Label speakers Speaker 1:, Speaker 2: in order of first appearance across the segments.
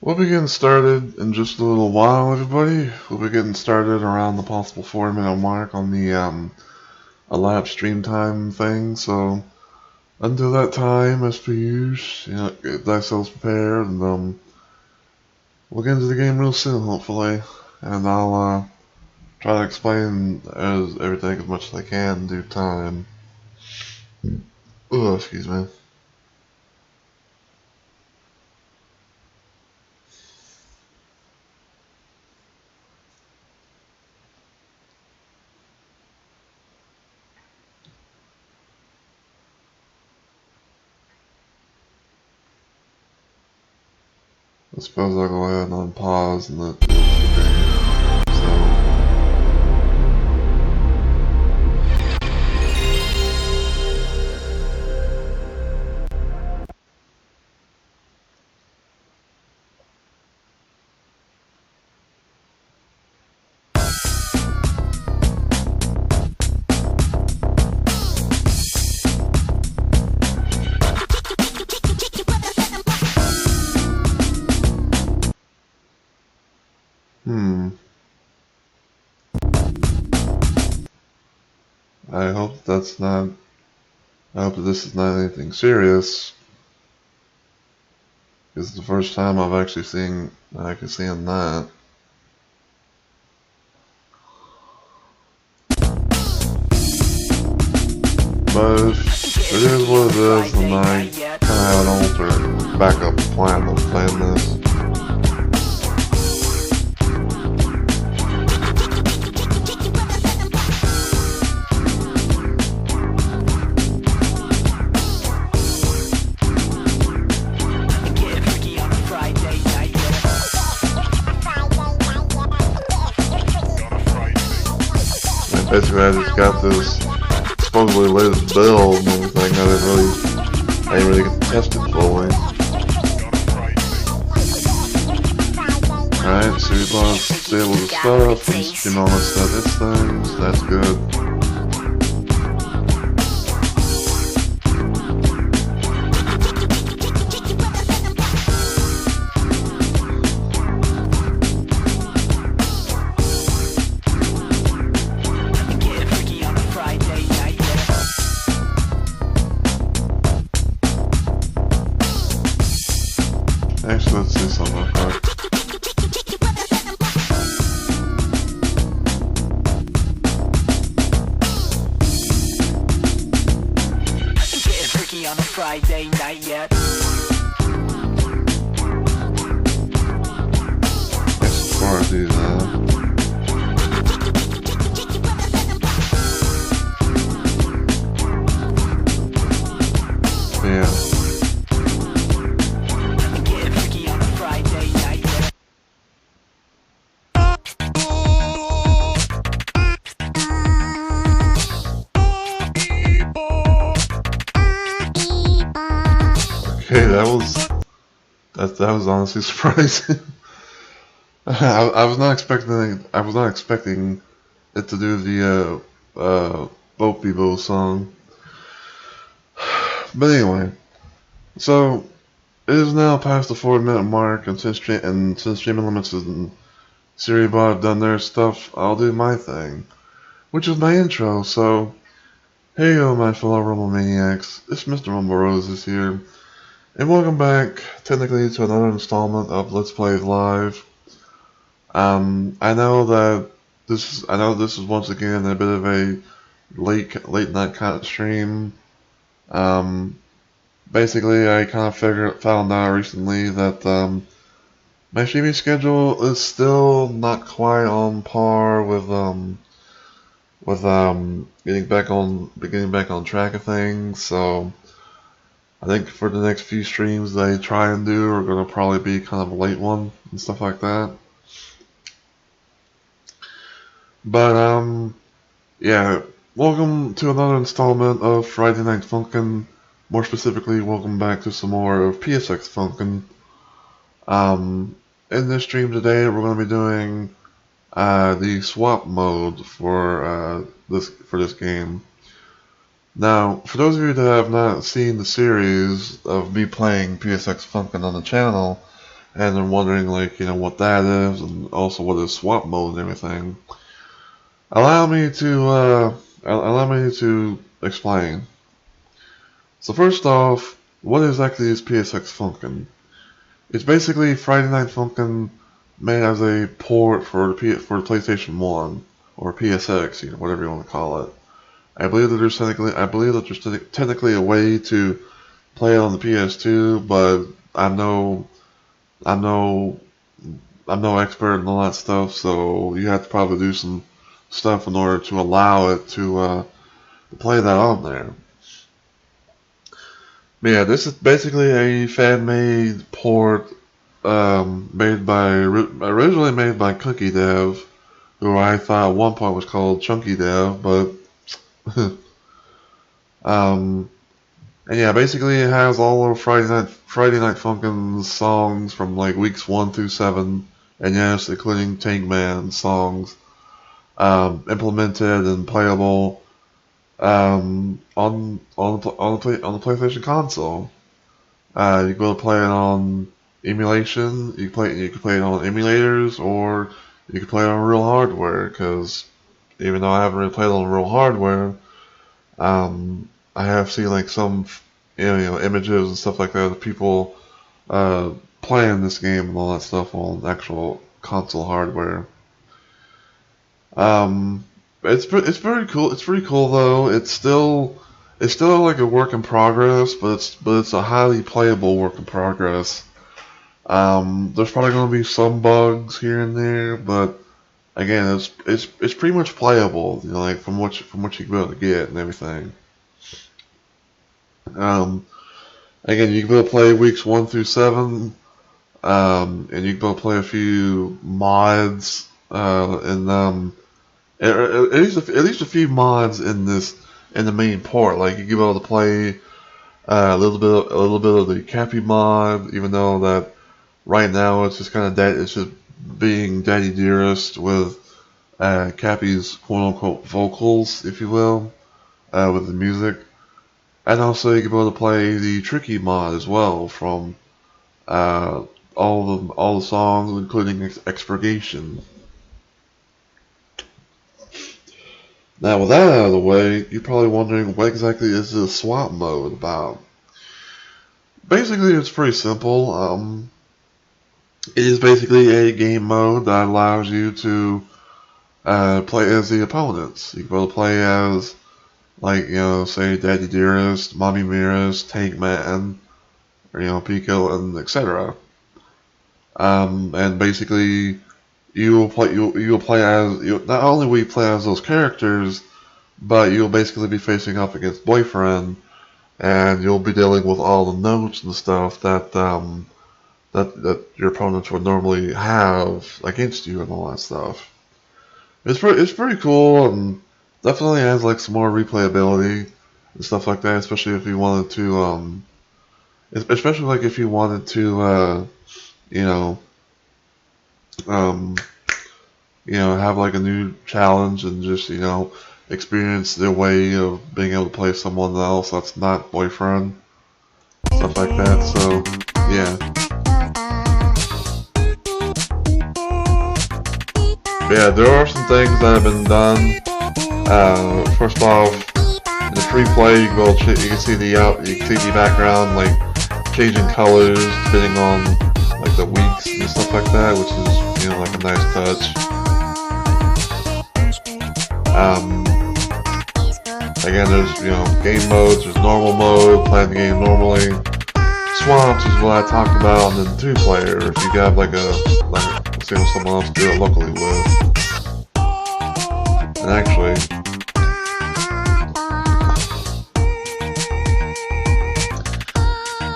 Speaker 1: We'll be getting started in just a little while, everybody. We'll be getting started around the possible 4-minute mark on the elapsed stream time thing. So until that time, as per usual, get thyself prepared, and we'll get into the game real soon, hopefully. And I'll try to explain everything as much as I can in due time. Oh, excuse me. I suppose I'll go ahead and unpause and let this I hope that's not. I hope that this is not anything serious. It's the first time I've actually seen that. But if it is what it is, then I kind of have an alternate backup plan of playing this. Basically, I just got this supposedly latest build and everything. I didn't really get to test it fully. Alright, so we bought stable the stuff and stream all this stuff. It's things. That's good. Actually, let's do something like that.
Speaker 2: Getting freaky on a Friday night yet.
Speaker 1: Yes, of course, do that. Yeah. Okay, that was honestly surprising. I was not expecting it to do the Boat Bebo song. But anyway, so it is now past the 4-minute mark, and since Streaming Limits and SiriBot have done their stuff, I'll do my thing, which is my intro. So, hey yo, my fellow Rumble Maniacs, it's Mr. Rumble Roses here. And welcome back, technically, to another installment of Let's Play Live. I know this is once again a bit of a late night kind of stream. Basically, I kind of found out recently that my streaming schedule is still not quite on par with getting back on track of things. So I think for the next few streams they try and do are going to probably be kind of a late one and stuff like that. But yeah, Welcome to another installment of Friday Night Funkin'. More specifically, welcome back to some more of PSXFunkin. In this stream today, we're going to be doing the swap mode for this game. Now, for those of you that have not seen the series of me playing PSXFunkin on the channel, and are wondering, like, what that is, and also what is swap mode and everything, allow me to explain. So first off, what exactly is PSXFunkin? It's basically Friday Night Funkin' made as a port for the PlayStation 1 or PSX, whatever you want to call it. I believe that there's technically a way to play it on the PS2, but I'm no expert in all that stuff, so you have to probably do some stuff in order to allow it to play that on there. But yeah, this is basically a fan-made port originally made by Cookie Dev, who I thought at one point was called Chunky Dev, but and yeah, basically it has all of Friday Night Funkin's songs from like weeks 1 through 7, and yes, including Tank Man songs, implemented and playable on the PlayStation console. You can go play it on emulation. You can play it on emulators, or you can play it on real hardware. Because even though I haven't really played on real hardware, I have seen like some images and stuff like that of people playing this game and all that stuff on actual console hardware. It's very cool. It's pretty cool though. It's still like a work in progress, but it's a highly playable work in progress. There's probably going to be some bugs here and there, but again, it's pretty much playable. Like from what you can be able to get and everything. Again, you can be able to play weeks 1 through 7, and you can be able to play a few mods, and at least a few mods in the main port. Like you can be able to play a little bit of the Cappy mod, even though that right now it's just being Daddy Dearest with Cappy's quote unquote vocals, if you will, with the music. And also you can be able to play the Tricky mod as well from all the songs, including Expurgation. Now, with that out of the way, you're probably wondering what exactly is this swap mode about. Basically, it's pretty simple. It is basically a game mode that allows you to play as the opponents. You can be able to play as, like, say Daddy Dearest, Mommy Dearest, Tank Man, or Pico, and etc. And basically, not only will you play as those characters, but you'll basically be facing off against Boyfriend, and you'll be dealing with all the notes and stuff that your opponents would normally have against you and all that stuff. It's pretty cool, and definitely has like some more replayability and stuff like that, especially if you wanted to have like a new challenge and just, experience their way of being able to play someone else that's not Boyfriend. Stuff like that, so, yeah. But yeah, there are some things that have been done. First off, in the free play, you can see the background, like, changing colors depending on, like, the weeks and stuff like that, which is, like a nice touch. Again, there's, game modes, there's normal mode, playing the game normally. Swamps is what I talked about, and then 2-player, if you got let's see what someone else do it locally with. And actually,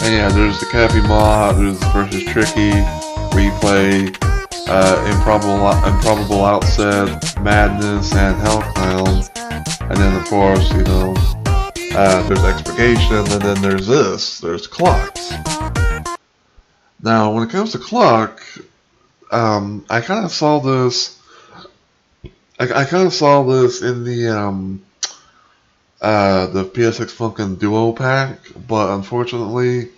Speaker 1: and yeah, there's the Cappy mod, there's versus Tricky, where you play Improbable Outset, Madness, and Hell Clown. And then of course, you know, there's expurgation, and then there's this. There's clocks. Now, when it comes to clock, I kind of saw this. I kind of saw this in the PSXFunkin duo pack, but unfortunately,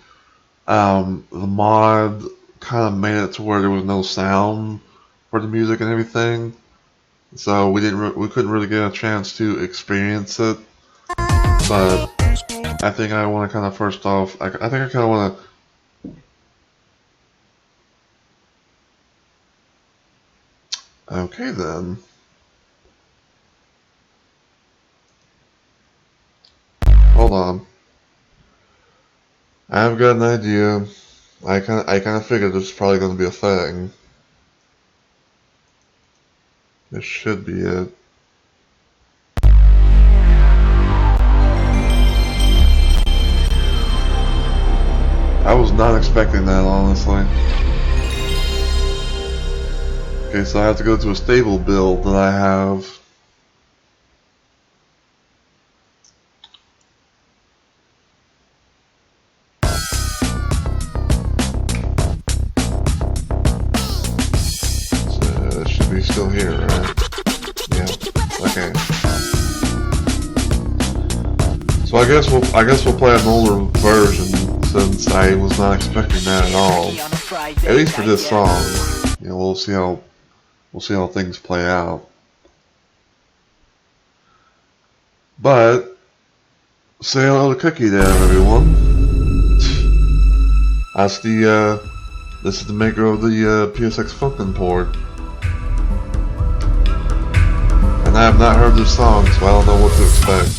Speaker 1: the mod kind of made it to where there was no sound for the music and everything, so we couldn't really get a chance to experience it. But I think I want to kind of first off, I think I kind of want to. Okay then. Hold on. I've got an idea. I kind of figured this is probably going to be a thing. This should be it. I was not expecting that, honestly. Okay, so I have to go to a stable build that I have. So it should be still here, right? Yeah. Okay. So I guess we'll play an older version, since I was not expecting that at all. At least for this song. You know, we'll see how things play out. But say hello to Cookie there, everyone. That's this is the maker of the PSXFunkin port. And I have not heard this song, so I don't know what to expect.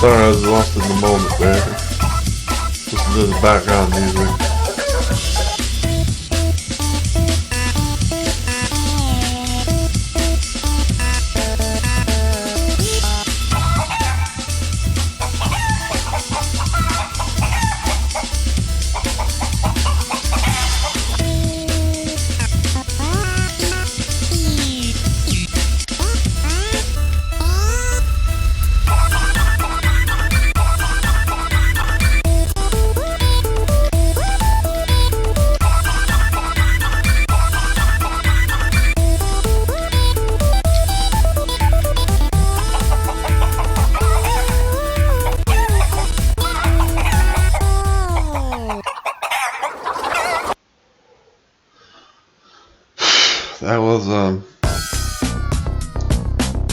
Speaker 1: Sorry, I was lost in the moment there. Just a little background music.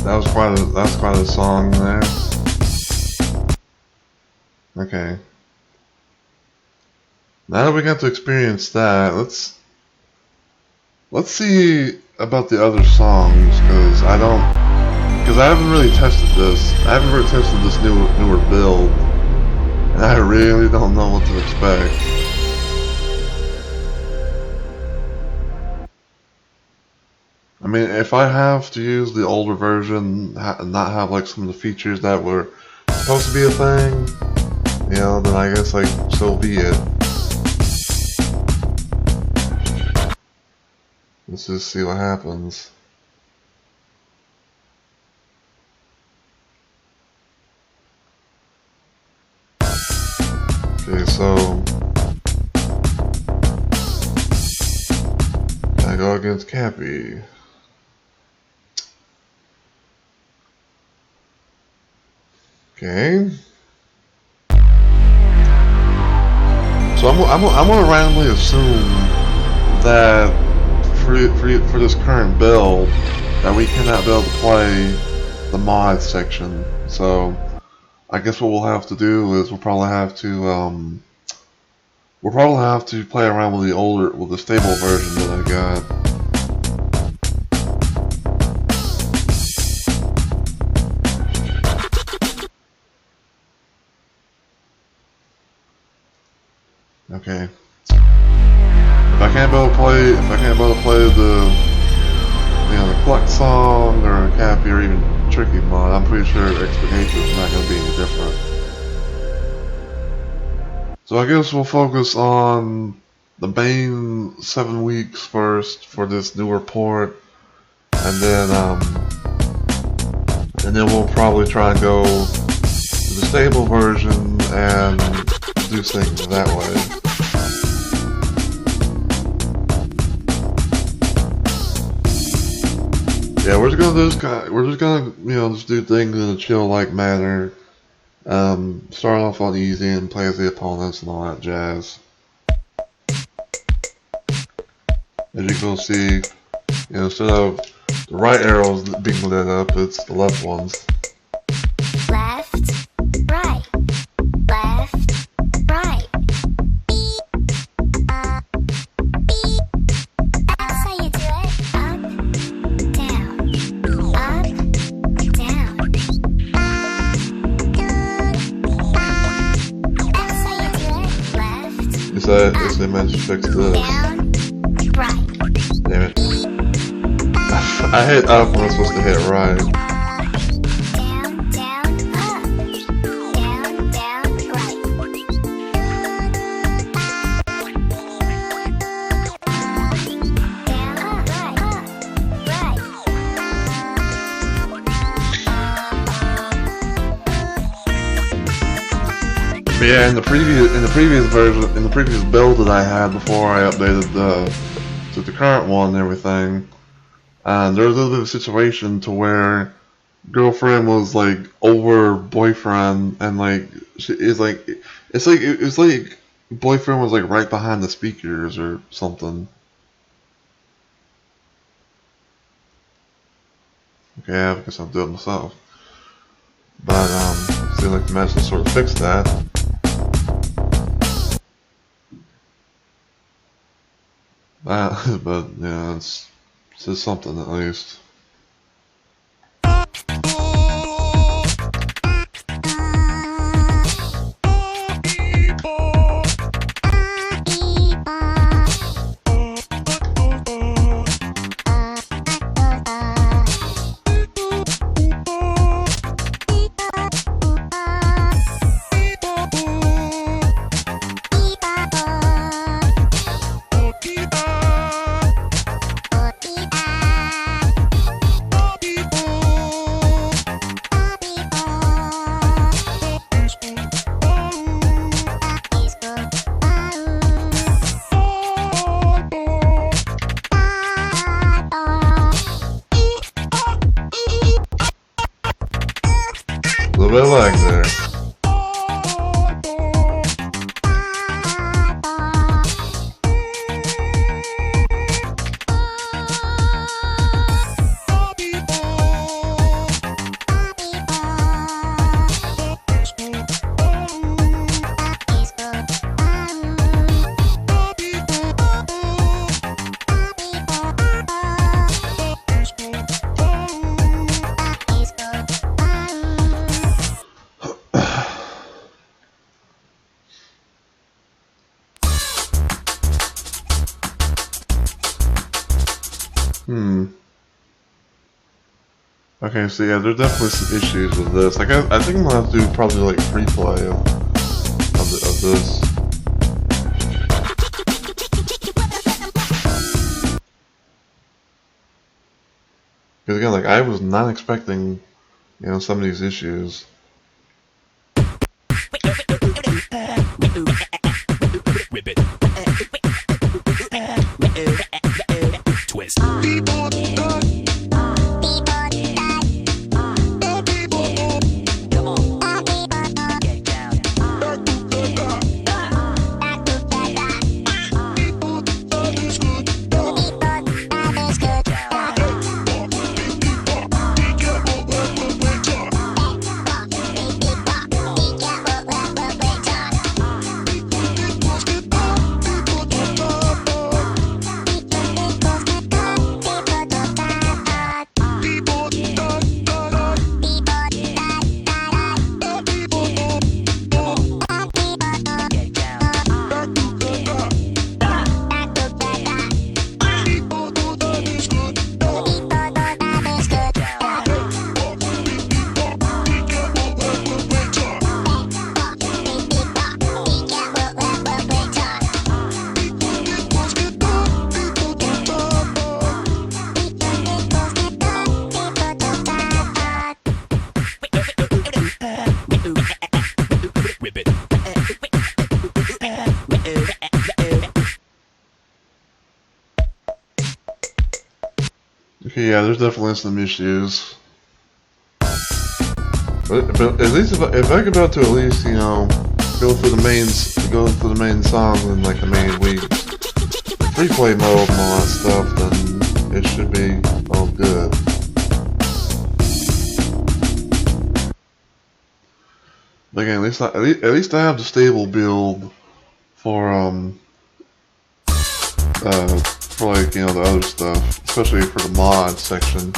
Speaker 1: That was quite a song there. Okay. Now that we got to experience that, let's see about the other songs, because I haven't really tested this. I haven't really tested this newer build, and I really don't know what to expect. I mean, if I have to use the older version and not have like some of the features that were supposed to be a thing, you know, then I guess like so be it. Let's just see what happens. Okay, so I go against Cappy. Okay. So I'm gonna randomly assume that for this current build, that we cannot be able to play the mod section. So I guess what we'll have to do is we'll probably have to play around with the stable version that I got. Okay. If I can't be able to play the the Cluck song or Cappy or even Tricky mod, I'm pretty sure Expectation is not going to be any different. So I guess we'll focus on the main 7 weeks first for this new report, and then we'll probably try and go to the stable version and do things that way. Yeah, we're just gonna just do things in a chill-like manner. Start off on easy and play as the opponents and all that jazz. As you can see, instead of the right arrows being lit up, it's the left ones.
Speaker 3: Left, right, left, right. That's how you do it. Up, down, up, down. That's how you do it. Left,
Speaker 1: Is they meant to fix this?
Speaker 3: down, right.
Speaker 1: Damn it. I hit up when I'm supposed to hit right.
Speaker 3: Down, down, up. Down, down, right. Down, up, right.
Speaker 1: But yeah, in the previous build that I had before I updated to the current one and everything, there was a little bit of a situation to where girlfriend was like over boyfriend, and like it's like boyfriend was like right behind the speakers or something. Okay, I guess I'll do it myself. But seems like the message sort of fixed that. But yeah, it's something at least. A little bit of lag there. Okay, so yeah, there's definitely some issues with this. Like, I think I'm gonna have to do probably like free play of this. Because again, like, I was not expecting, some of these issues.
Speaker 2: Twist.
Speaker 1: Okay, yeah, there's definitely some issues. But at least if I could about to at least, you know, go for the main song and like the main week free play mode and all that stuff, then it should be all good. But again, at least I have the stable build for for like, you know, the other stuff, especially for the mod section.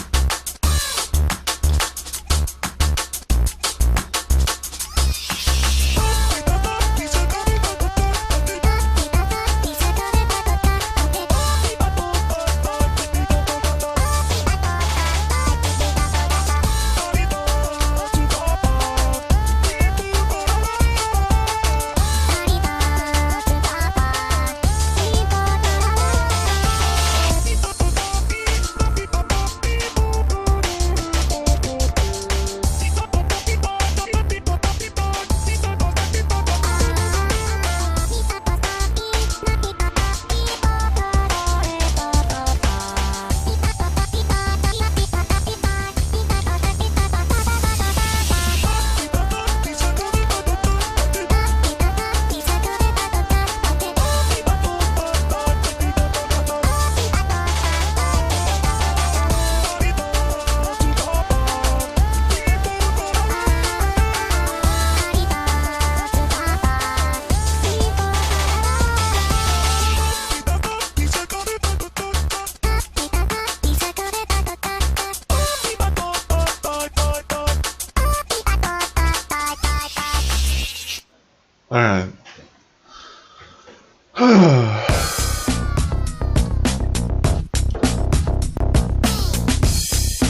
Speaker 1: Alright.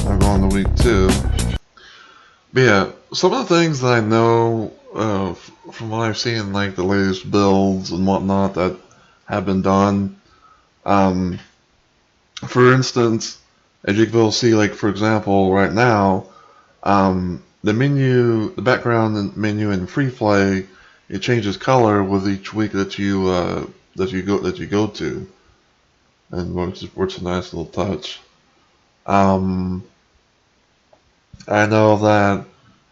Speaker 1: I'm going to week 2. But yeah, some of the things that I know from what I've seen, like the latest builds and whatnot that have been done. For instance, as you can see, like for example, right now, the background menu in free play, it changes color with each week that you go to, and which is a nice little touch. I know that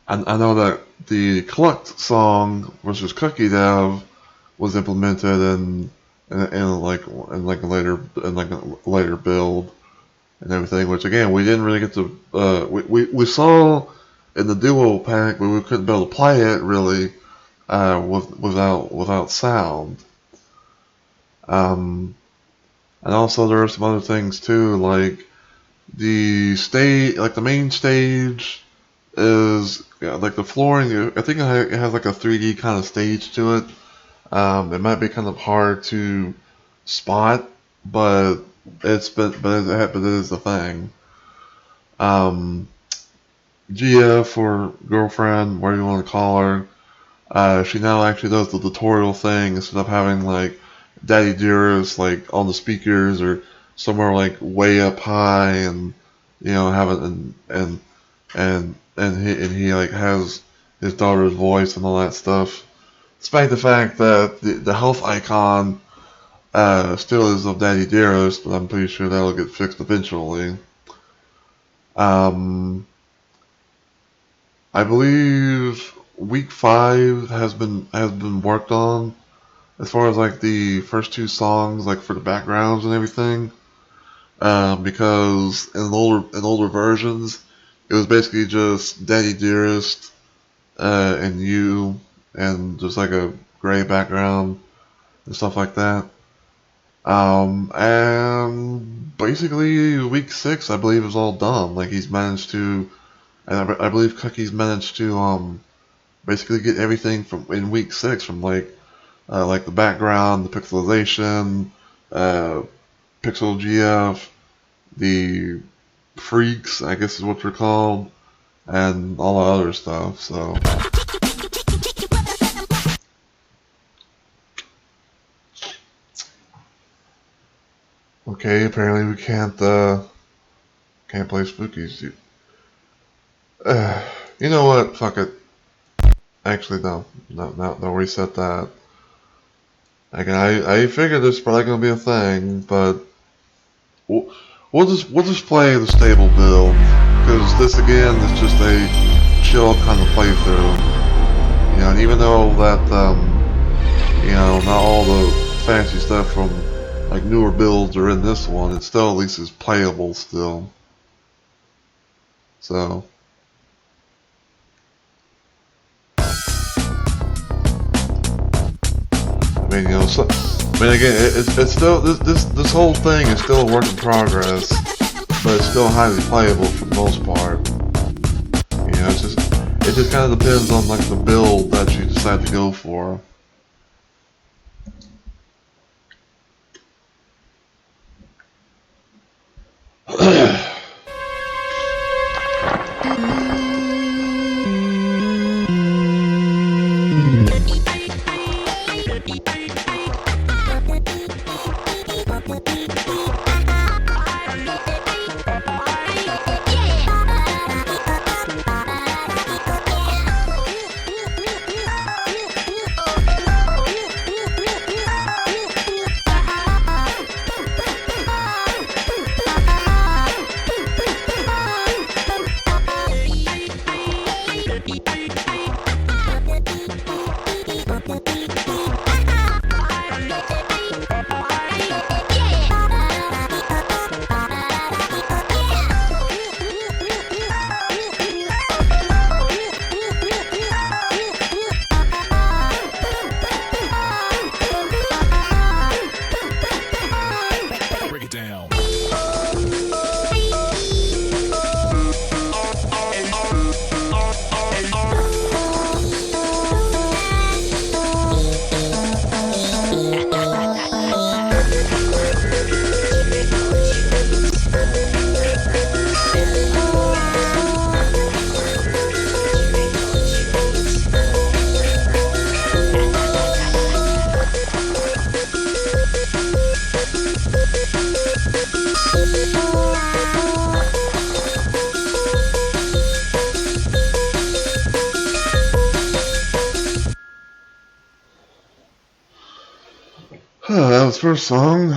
Speaker 1: I know that the collect song versus cookie dev was implemented in like a later build and everything, which again we didn't really get to we saw in the duo pack, but we couldn't be able to play it really without sound. And also there are some other things too, like the main stage is, yeah, like the flooring. I think it has like a 3D kind of stage to it. It might be kind of hard to spot, but it is the thing. GF or girlfriend, whatever you want to call her, she now actually does the tutorial thing instead of having like Daddy Dearest like on the speakers or somewhere like way up high, and you know having and he like has his daughter's voice and all that stuff. Despite the fact that the health icon still is of Daddy Dearest, but I'm pretty sure that'll get fixed eventually. I believe week 5 has been worked on as far as like the first 2 songs, like for the backgrounds and everything. Because in older versions, it was basically just Daddy Dearest and you, and just like a gray background and stuff like that. And basically week 6, I believe, is all done. Like he's managed to, and I believe Cookie's managed to basically get everything from in week 6, from like the background, the pixelization, pixel GF, the freaks, I guess is what they're called, and all the other stuff. So okay, apparently we can't play spookies. You know what? Fuck it. Actually, no, reset that. Again, I figured this is probably gonna be a thing, but we'll just play the stable build, because this again is just a chill kind of playthrough. You know, and even though that you know, not all the fancy stuff from like newer builds are in this one, it still at least is playable still. So. I mean, you know, so, I mean, again, it's still this whole thing is still a work in progress, but it's still highly playable for the most part. You know, it just kind of depends on like the build that you decide to go for. That was first song.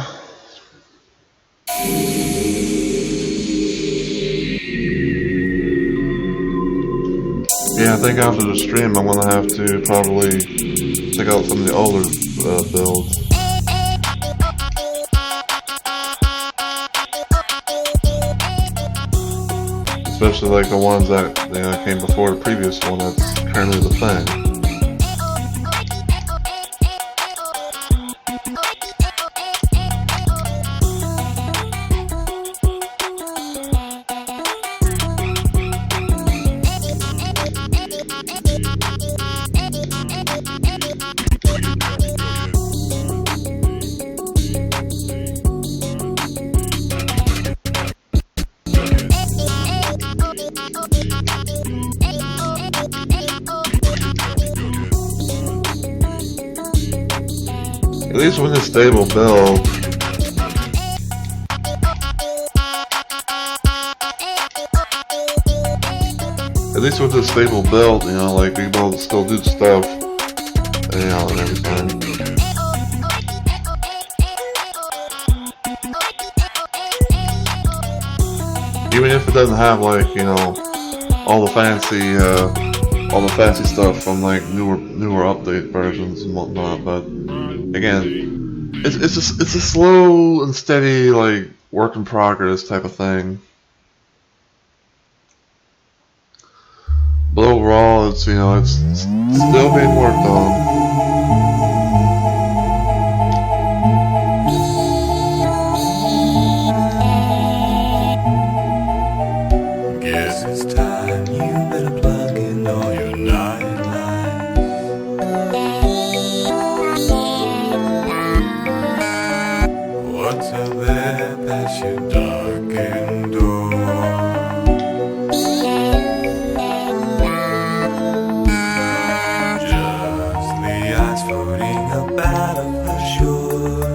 Speaker 1: Yeah, I think after the stream I'm gonna have to probably check out some of the older builds. Especially like the ones that came before the previous one that's currently the thing. At least with a stable build. At least with a stable build, you know, like we both still do stuff, you know, and everything. Even if it doesn't have like, you know, all the fancy stuff from like newer update versions and whatnot, but again, it's a slow and steady like work in progress type of thing. But overall, it's it's still being worked on.
Speaker 4: Guess it's time you better plug in all your nightlights. What's out there past your darkened door? Just the ice floating up out of the shore.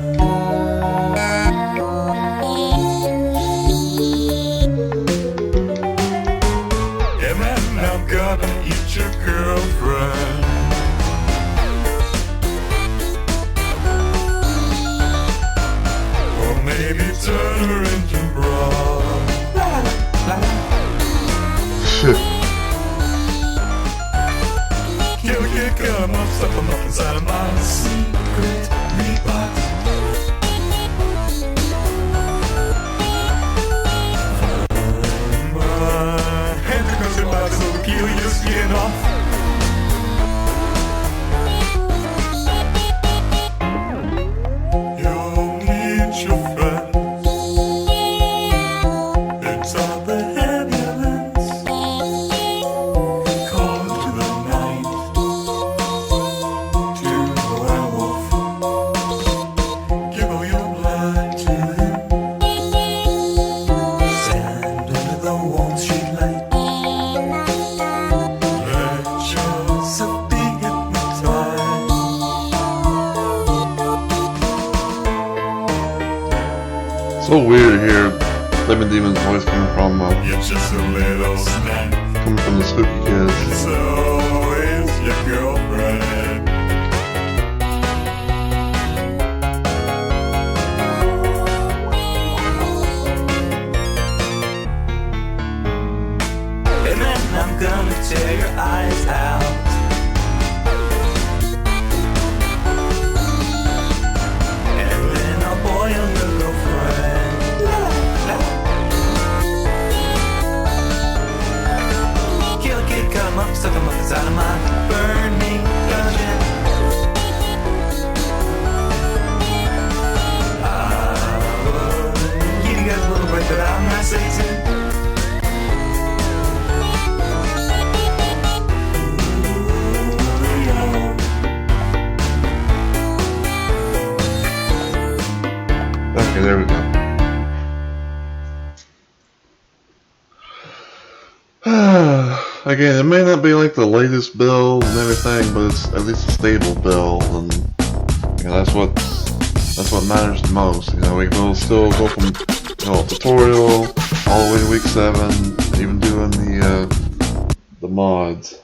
Speaker 4: Yeah, man, I'm gonna eat your girlfriend. Or maybe turn her into broth.
Speaker 1: Flaming Demon's voice
Speaker 4: You're just a little snack.
Speaker 1: coming from the Spooky Kids.
Speaker 4: And so is your girlfriend. And then I'm gonna tear your eyes out. And then I'll boil your girlfriend. Kill a kid, cut him up, stuck him up inside of my burning dungeon. You got a little break, but I'm not Satan.
Speaker 1: Okay, there we go. Again, it may not be like the latest build and everything, but it's at least a stable build, and you know, that's what matters the most. You know, we can still go from tutorial all the way to week 7, even doing the mods.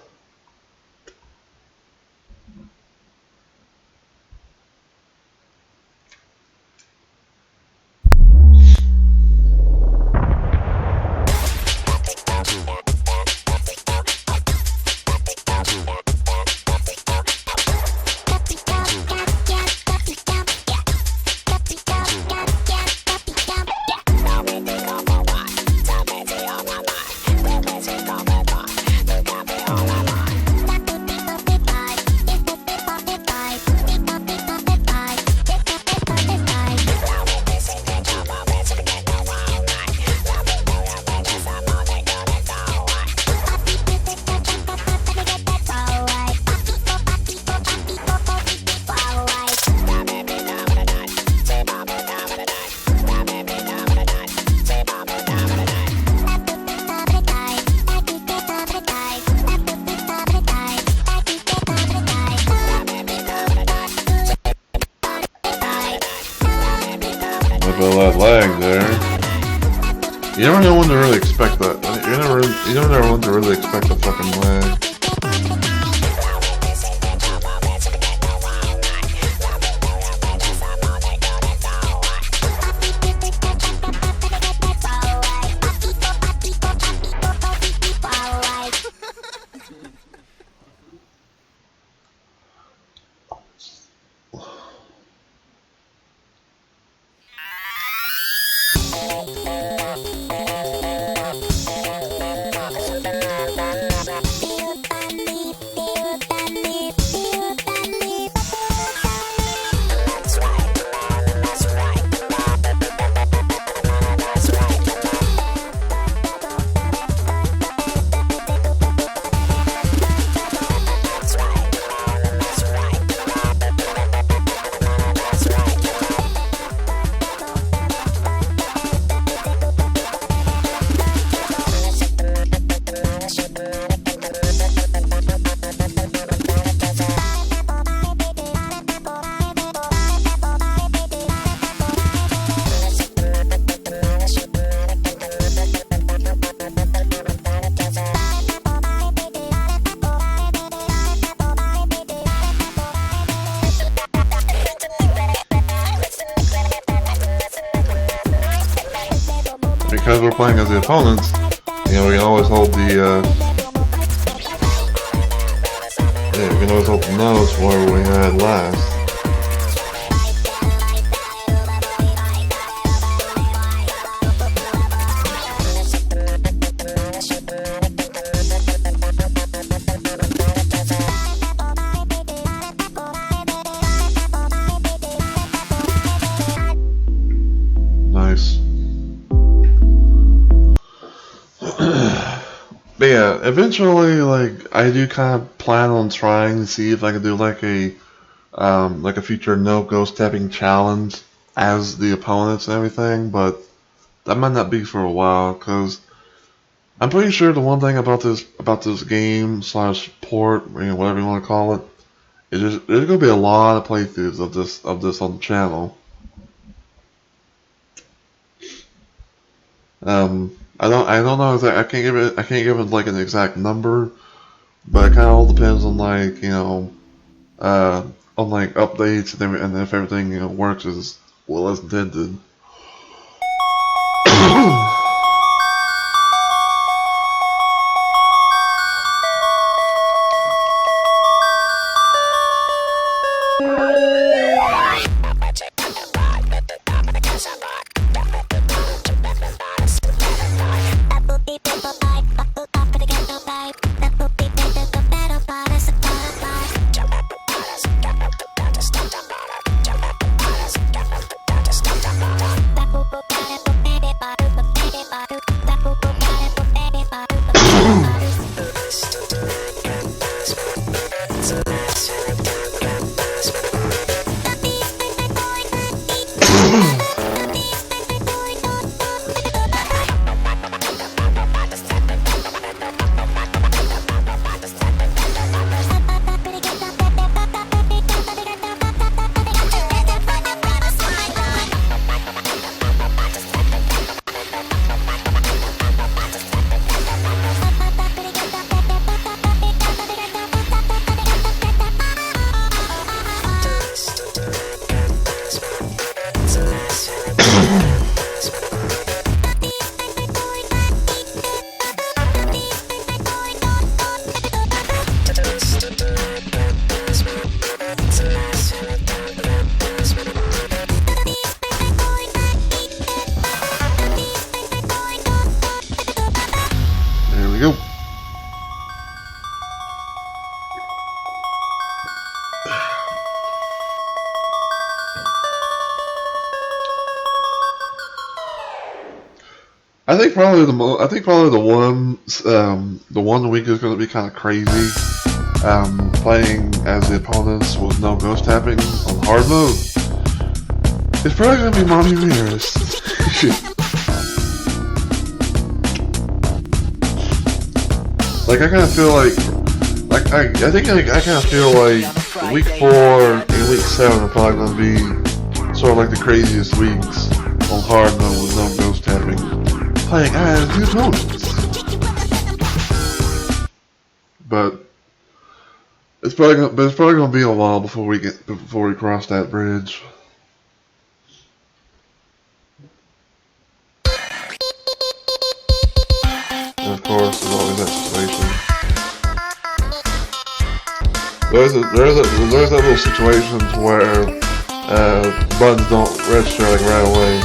Speaker 1: That lag there. You never know when to really expect that. You never know when to really expect a fucking lag. Because we're playing as the opponents, you know, we can always hold the, we can always hold the nose where we had last. Nice. But yeah, eventually, like, I do kind of plan on trying to see if I can do like a future no ghost tapping challenge as the opponents and everything, but that might not be for a while, because I'm pretty sure the one thing about this game slash port, you know, whatever you want to call it, is there's gonna be a lot of playthroughs of this on the channel. I don't know exactly. I can't give it like an exact number, but it kind of all depends on like on like updates and if everything works as well as intended. There we go. I think probably the one week is going to be kind of crazy. Playing as the opponents with no ghost tapping on hard mode. It's probably going to be Mommy Mirrors. Like I kind of feel like I think I kind of feel like week 4 and week 7 are probably going to be sort of like the craziest weeks on hard mode with no ghost tapping. Playing as the opponents. But it's probably gonna be a while before we cross that bridge. And of course, there's always that situation. There's that little situations where buttons don't register like right away.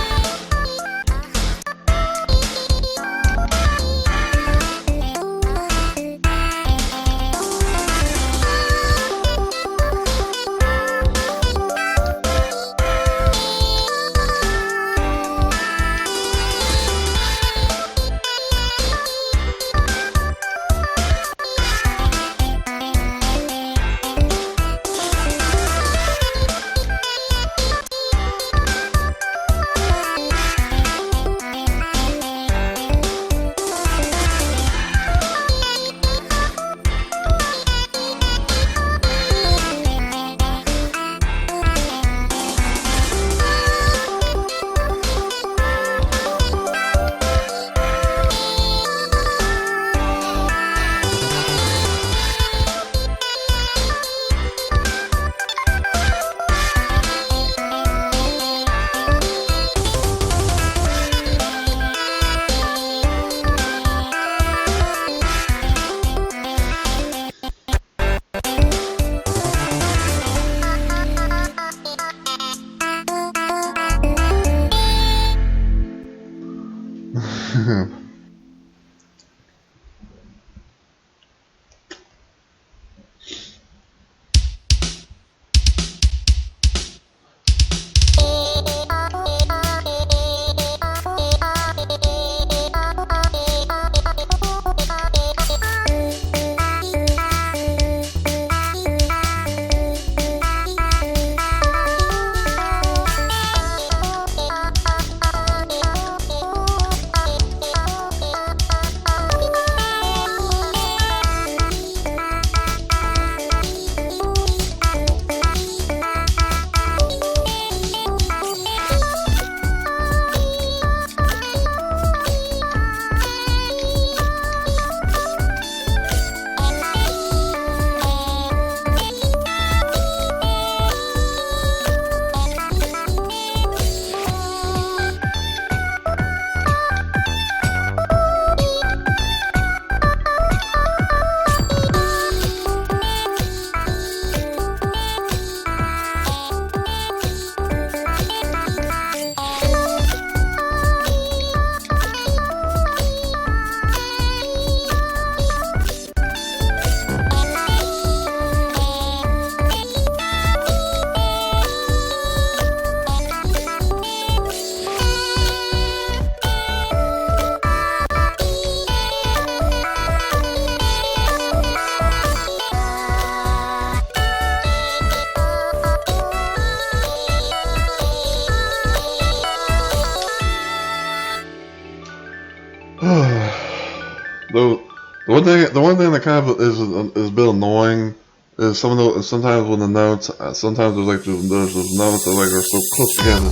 Speaker 1: the the one thing that kind of is a bit annoying is sometimes when the notes sometimes there's those notes that like are so close together.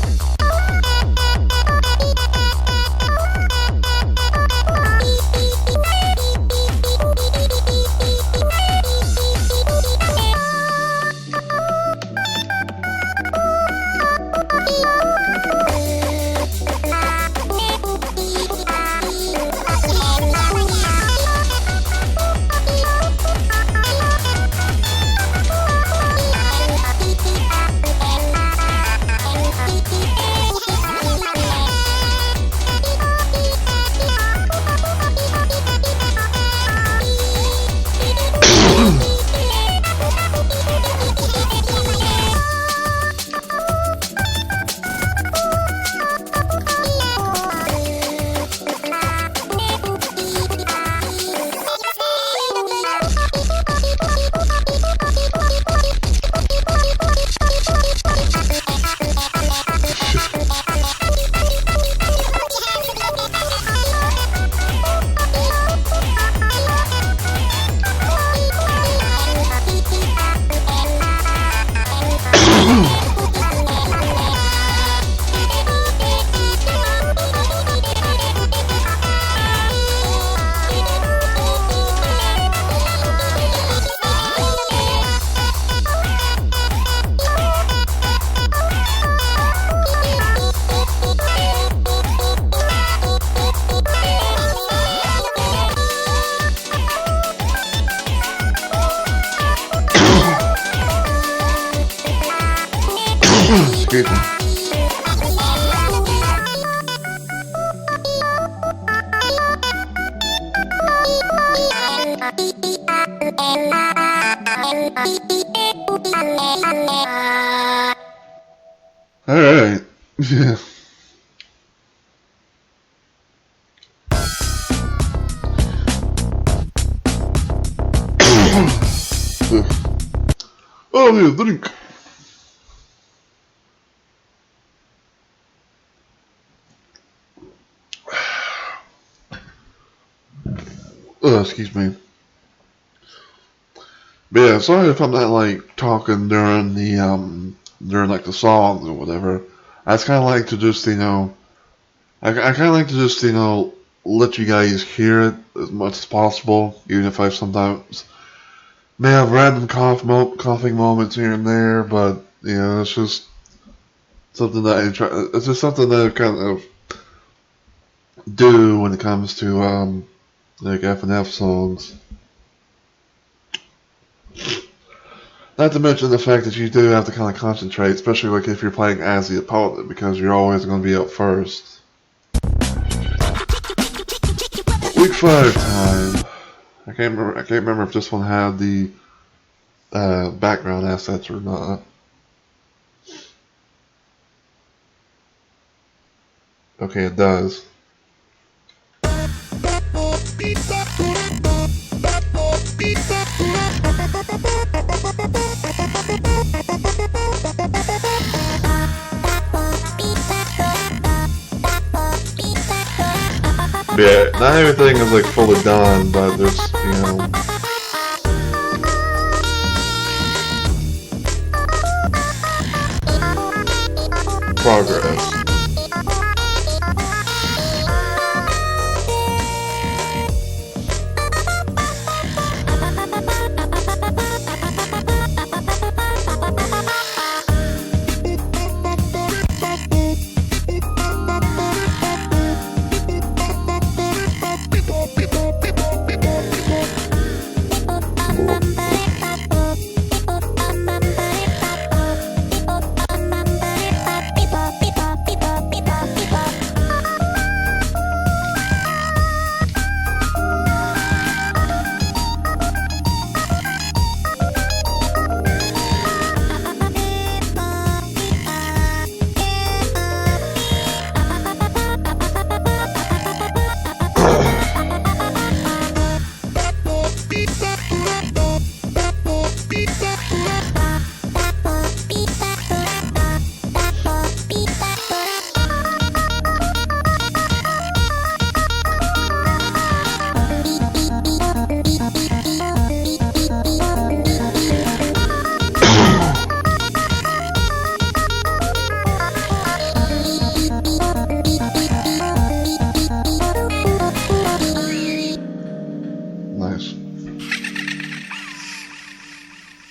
Speaker 1: Excuse me. Alright. Yeah. Oh, yeah, drink. Excuse me. But yeah, sorry if I'm not like talking during during like the songs or whatever. I just kind of like to just I kind of like to just let you guys hear it as much as possible, even if I sometimes may have random coughing moments here and there. But it's just something that it's just something that I kind of do when it comes to like F&F songs. Not to mention the fact that you do have to kind of concentrate, especially like if you're playing as the opponent, because you're always going to be up first. Week 5 time. I can't remember if this one had the background assets or not. Okay, it does. Yeah, not everything is like fully done, but there's progress.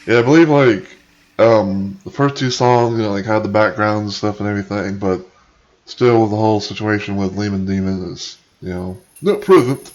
Speaker 1: Yeah, I believe like the first two songs, like had the background and stuff and everything, but still the whole situation with Lehman Demon is, not present.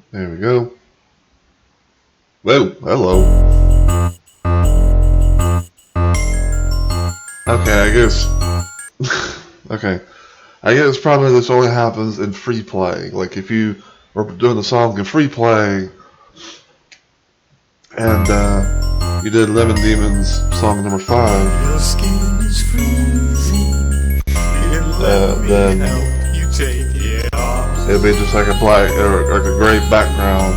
Speaker 1: There we go. Whoa, hello. Okay, I guess. Okay. I guess probably this only happens in free play. Like if you were doing the song in free play and you did Lemon Demon's song number 5,
Speaker 4: Your skin is freezing.
Speaker 1: then
Speaker 4: You take it off.
Speaker 1: it'd be just like a black or like a gray background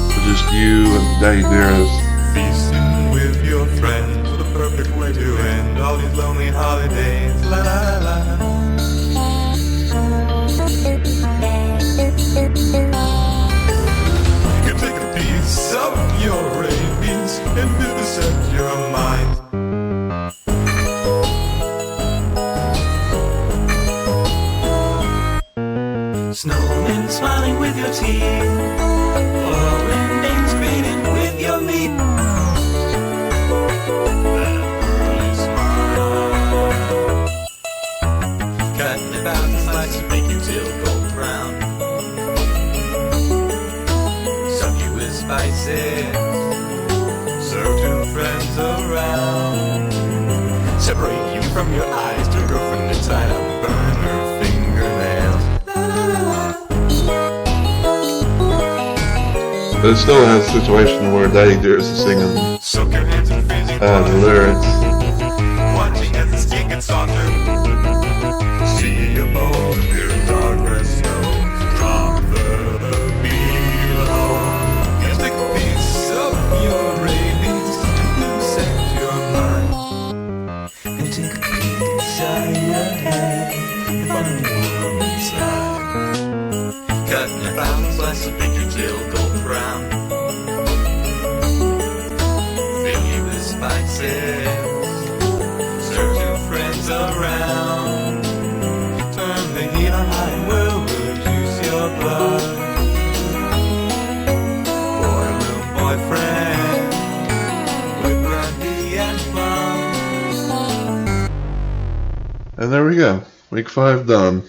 Speaker 1: with just you and Daddy Dearest.
Speaker 4: Feasting with your friends, the perfect way to end all these lonely holidays. La la la. You can take a piece of your rabies and vivisect your mind.
Speaker 5: Snowmen smiling with your teeth, foreign names grinning with your meat.
Speaker 4: Cutting about the slices, make you till gold brown. Suck you with spices, serve two friends around. Separate you from your eyes, to girlfriend inside out, burn her fingernails.
Speaker 1: But it still has a situation where Daddy Dearest is singing
Speaker 4: Soak your hands in freezing
Speaker 1: the lyrics.
Speaker 4: watching as the skin gets softer. See a bowl, hear darkness snow, drop the below. You take a piece of your rabies to set your mind.
Speaker 5: And take a peek inside your head and find the world inside.
Speaker 4: Cutting a thousand slices, make you till gold brown. Fill you with spices, serve two friends around. Turn the heat on high and we'll reduce your blood. Boy, little boyfriend, with brandy and rum.
Speaker 1: And there we go. Week 5 done.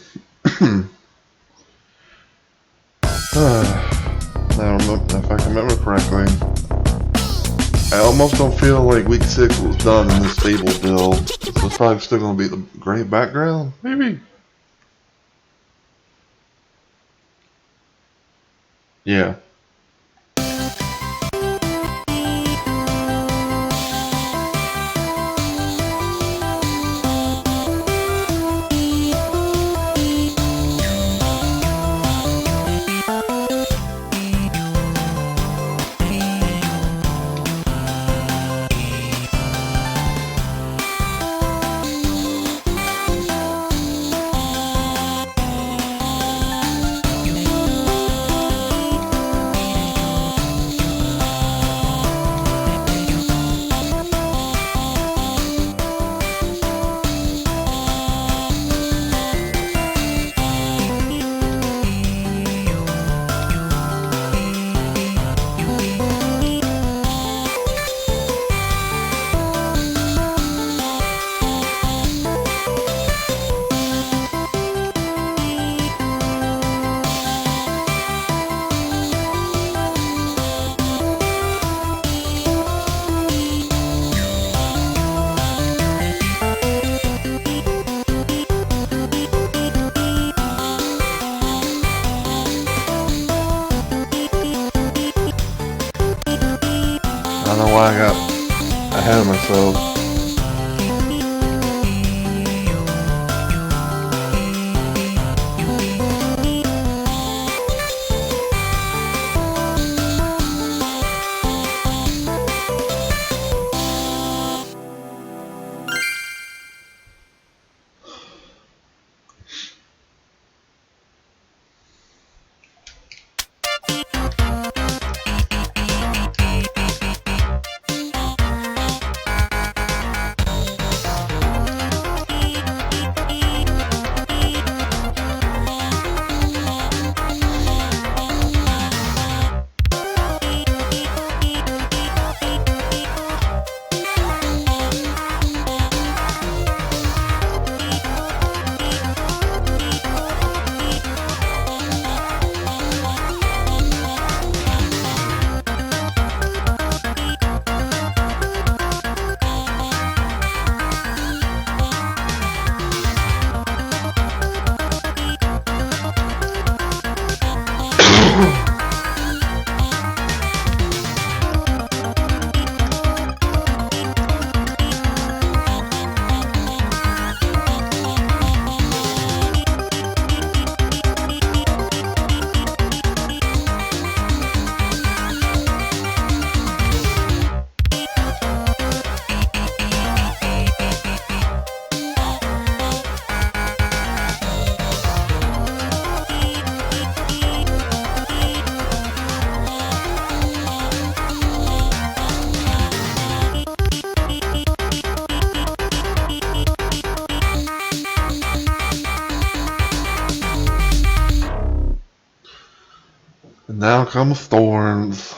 Speaker 1: Now, if I can remember correctly, I almost don't feel like week 6 was done in this stable build. So it's probably still going to be the gray background, maybe? Yeah. don't know why I got ahead of myself. And now comes Thorns.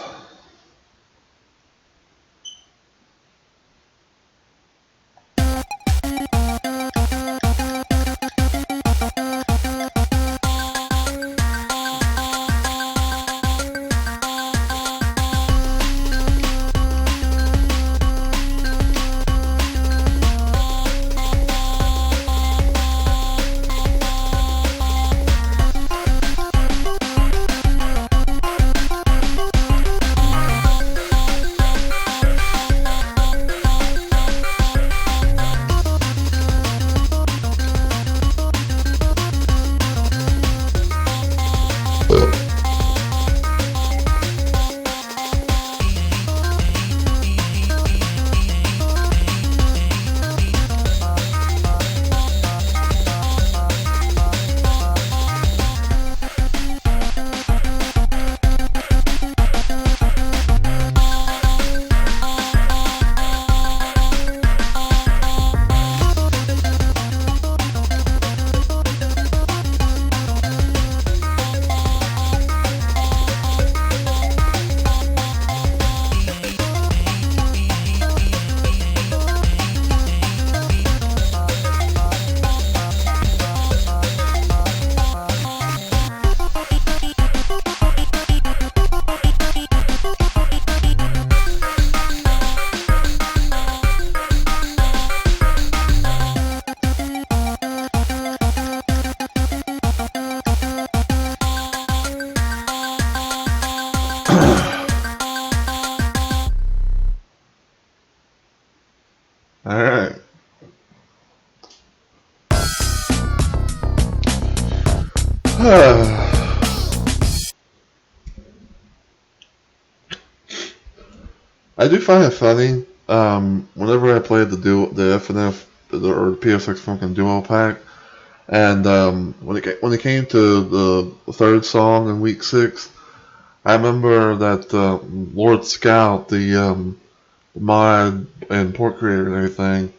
Speaker 1: Alright. I do find it funny. Whenever I played the FNF or the PSXFunkin duo pack, and when it came to the third song in week 6, I remember that Lord Scout, the mod and port creator and everything,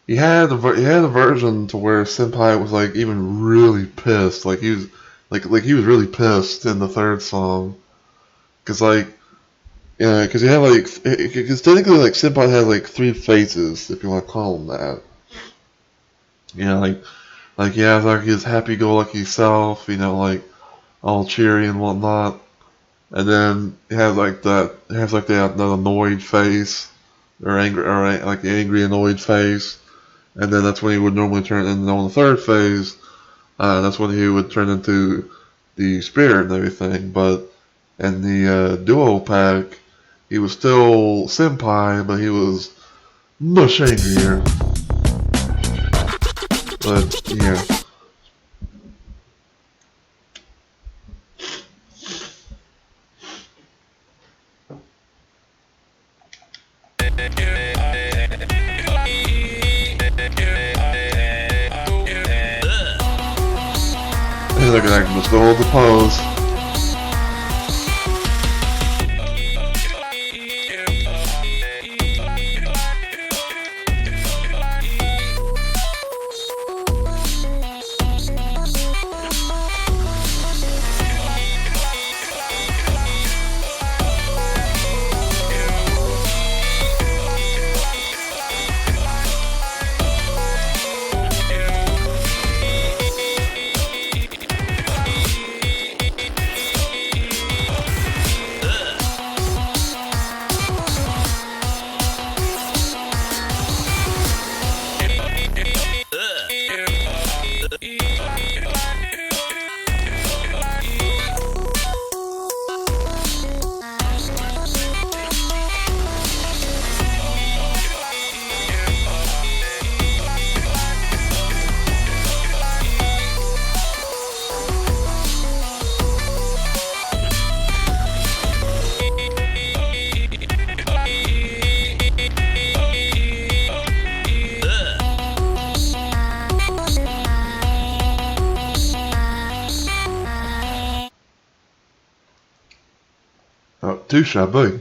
Speaker 1: he had a version to where Senpai was like even really pissed, like he was really pissed in the third song, cause like. Yeah, because he had because technically like Senpai had like 3 faces, if you want to call him that. You know, like he has like his happy-go-lucky self, you know, like all cheery and whatnot, and then he has like that annoyed face, or angry, or like the angry annoyed face, and then that's when he would normally turn. And on the third phase, that's when he would turn into the spirit and everything. But in the duo pack, he was still senpai, but he was much angrier. But yeah. And look at that, just hold the pose. Oh, too shabby.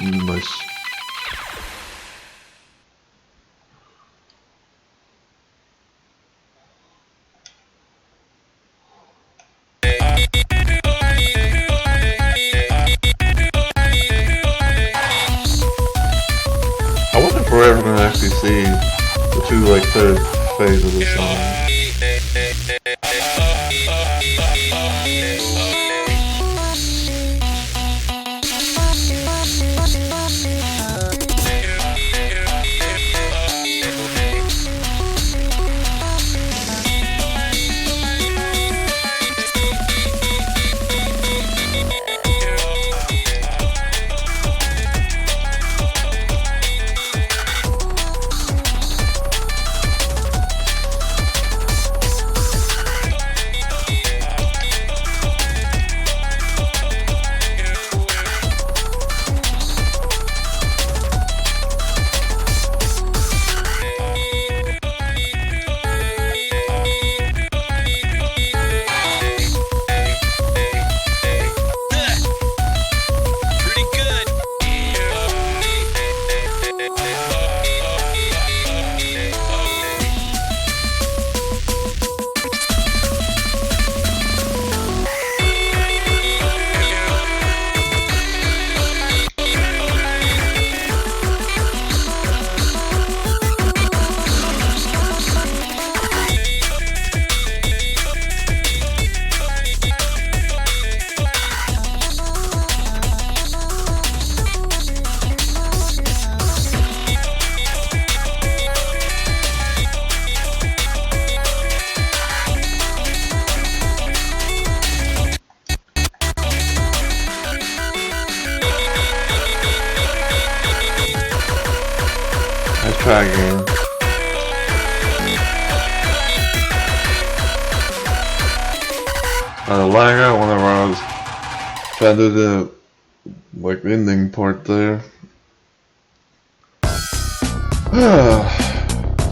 Speaker 1: Nice. I wonder if we're ever going to actually see the two, like, third phase of this song. tagging. I lag out whenever I was trying to do the like ending part there.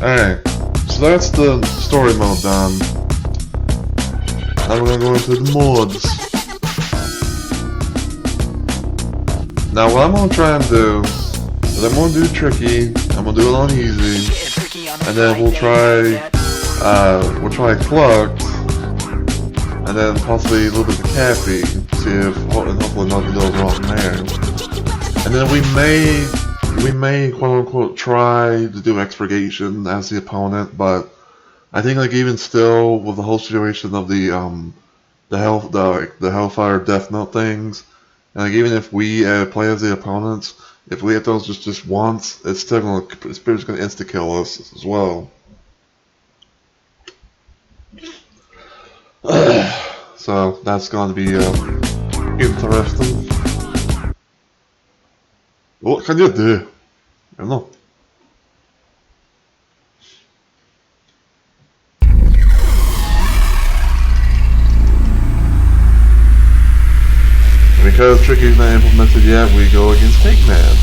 Speaker 1: Alright, so that's the story mode done. Now we're gonna go into the mods. Now what I'm gonna try and do is I'm gonna do tricky, I'm gonna do it on easy, and then we'll try clucked, and then possibly a little bit of cappy, see if and hopefully nothing goes wrong there. And then we may quote unquote try to do expurgation as the opponent, but I think like even still with the whole situation of the Hellfire Death Note things, and like even if we play as the opponents, if we hit those just once, it's just gonna insta kill us as well. So that's gonna be interesting. What can you do? I don't know. Because Tricky's not implemented yet, we go against Fake Man.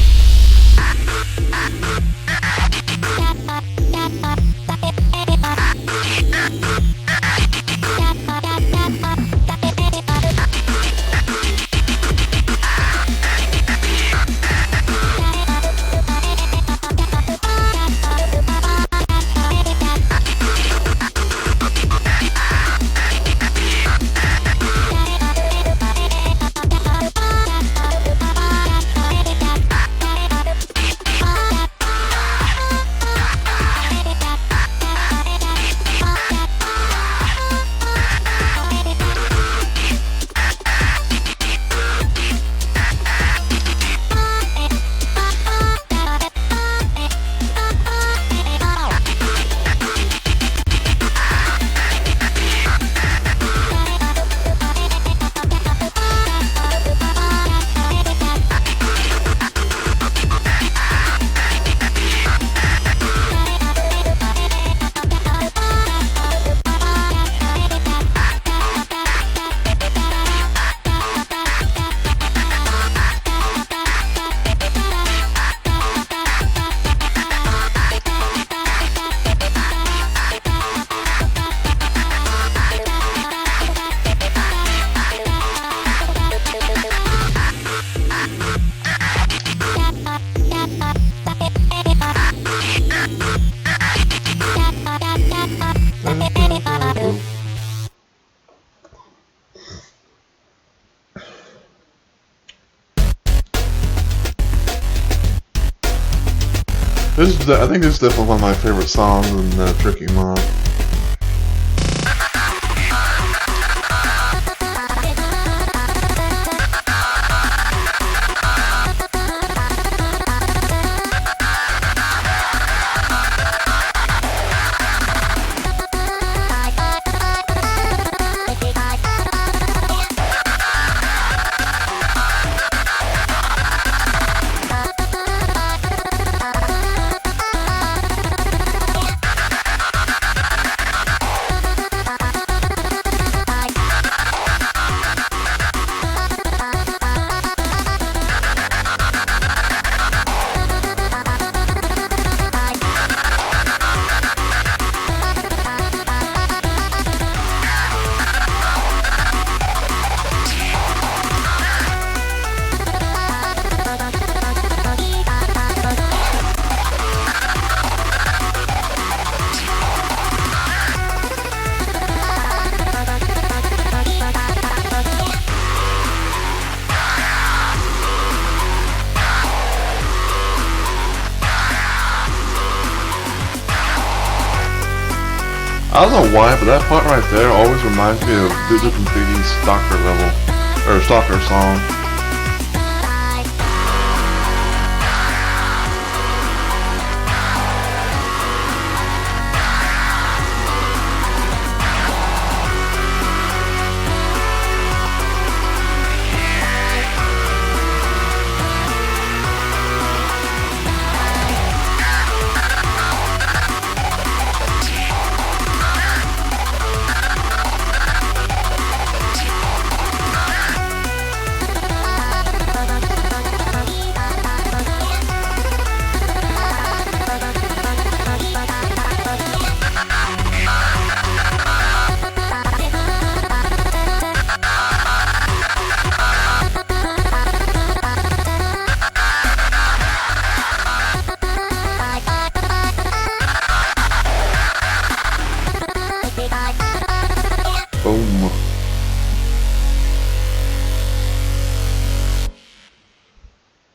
Speaker 1: I think this is definitely one of my favorite songs in the Tricky mod. I don't know why, but that part right there always reminds me of Digital Complete's Stalker level, or Stalker song.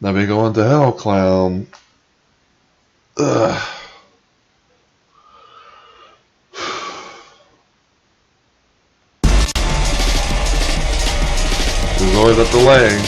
Speaker 1: Now be going to hell, clown. Ugh. There's always a delay.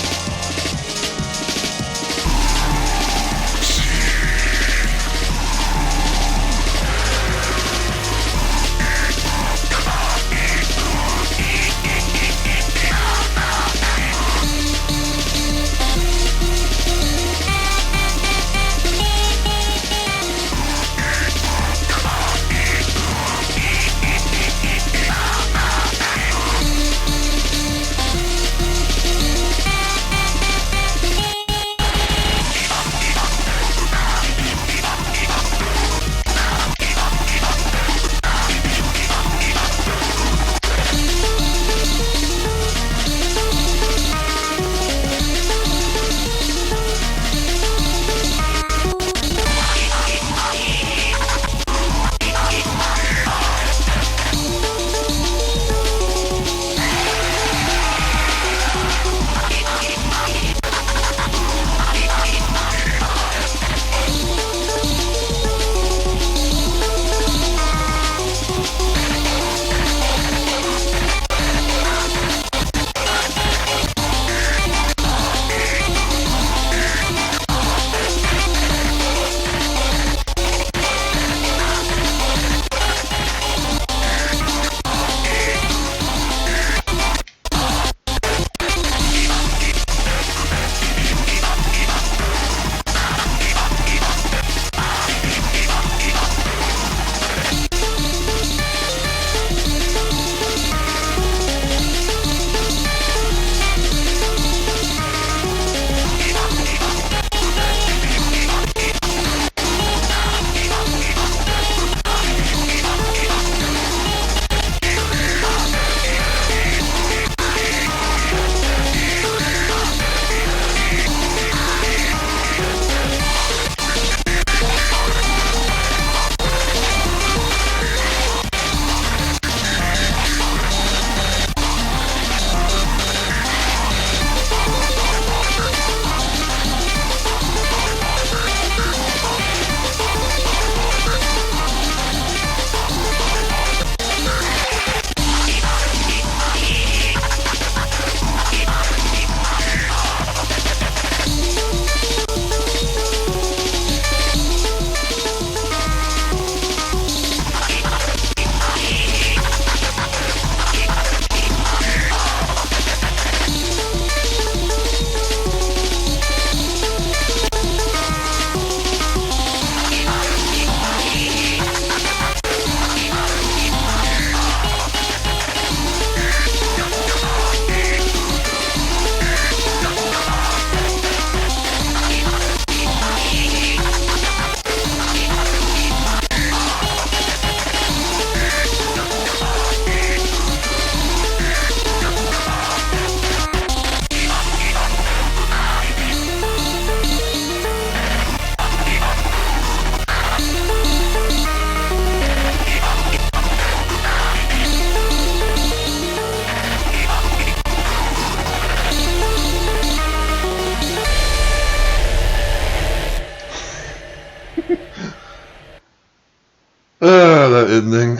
Speaker 1: That ending.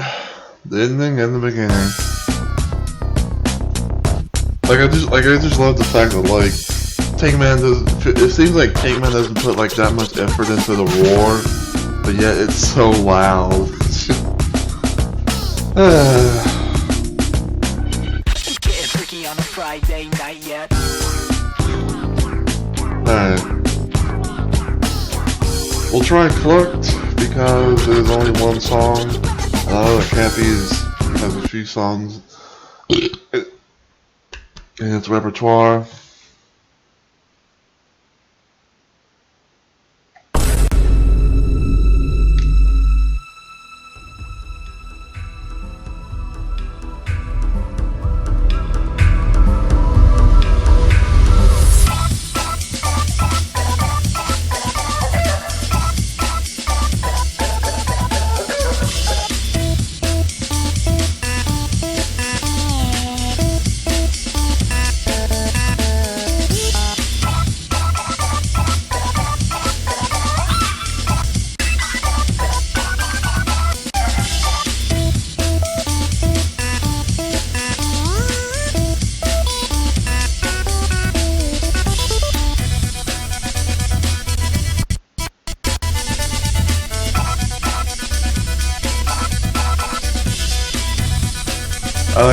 Speaker 1: The ending and the beginning. I just love the fact that Takeman does. It seems like Takeman doesn't put that much effort into the roar, but yet it's so loud.
Speaker 2: Getting freaky on a Friday night yet.
Speaker 1: Alright. We'll try Clucked because there's only one song. I know that Cappy's has a few songs in its repertoire.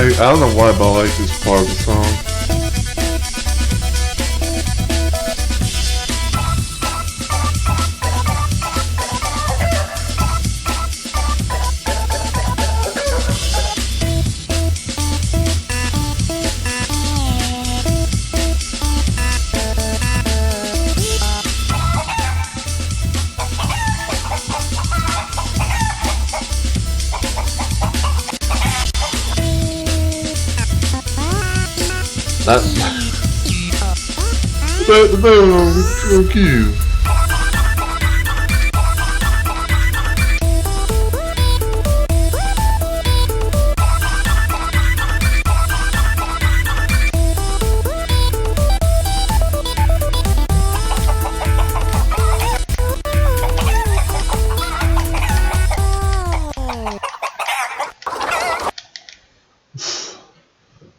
Speaker 1: I don't know why, but I like this part of the song. The boom, so cute.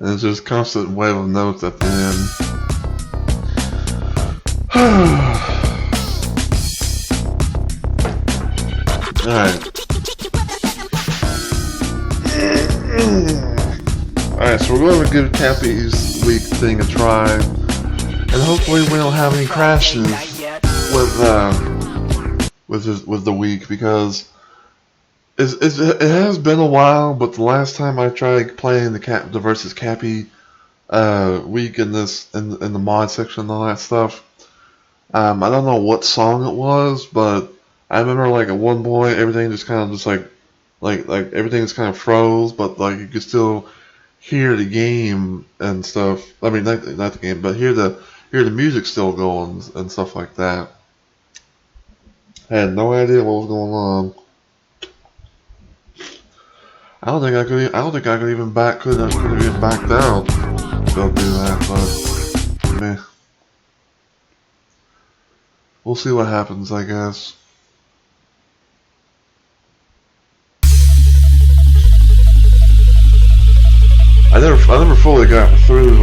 Speaker 1: And it's just constant wave of notes at the end. Alright, so we're going to give Cappy's week thing a try, and hopefully we don't have any crashes with the week, because it has been a while. But the last time I tried playing the versus Cappy week in the mod section and all that stuff, I don't know what song it was, but I remember like at one point everything just kind of just like everything just kind of froze, but like you could still hear the game and stuff. I mean, not the game, but hear the music still going and stuff like that. I had no idea what was going on. I don't think I could even backed out to go do that, but meh. We'll see what happens, I guess. I never fully got through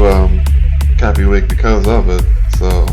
Speaker 1: Cappy Week because of it, so.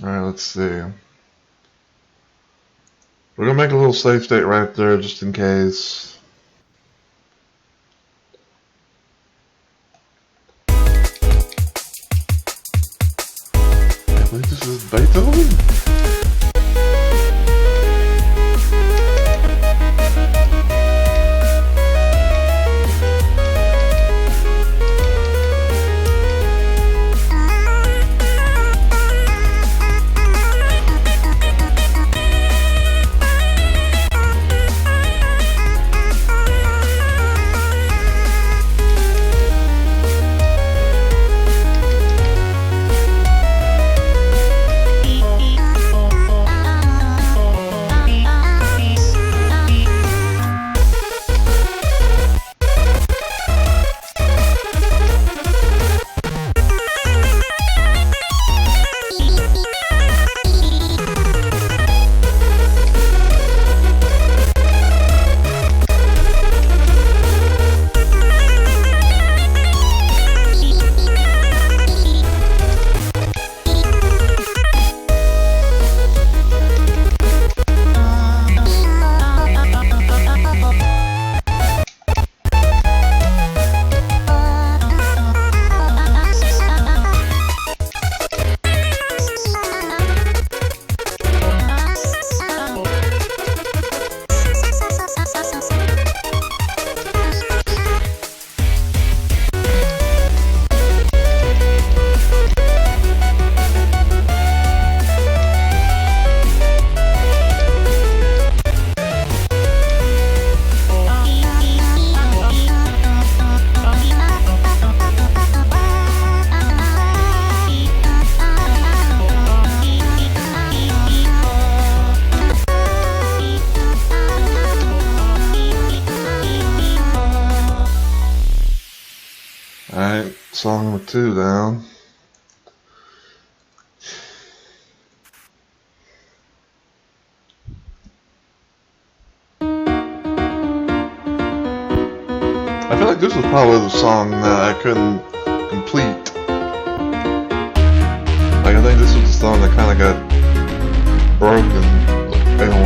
Speaker 1: Alright, let's see. We're gonna make a little save state right there just in case. I believe this is Beethoven? song number 2 down. I feel like this was probably the song that I couldn't complete. Like, I think this was the song that kind of got broken in a way.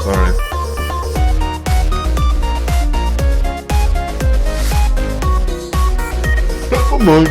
Speaker 1: Sorry. Oh my.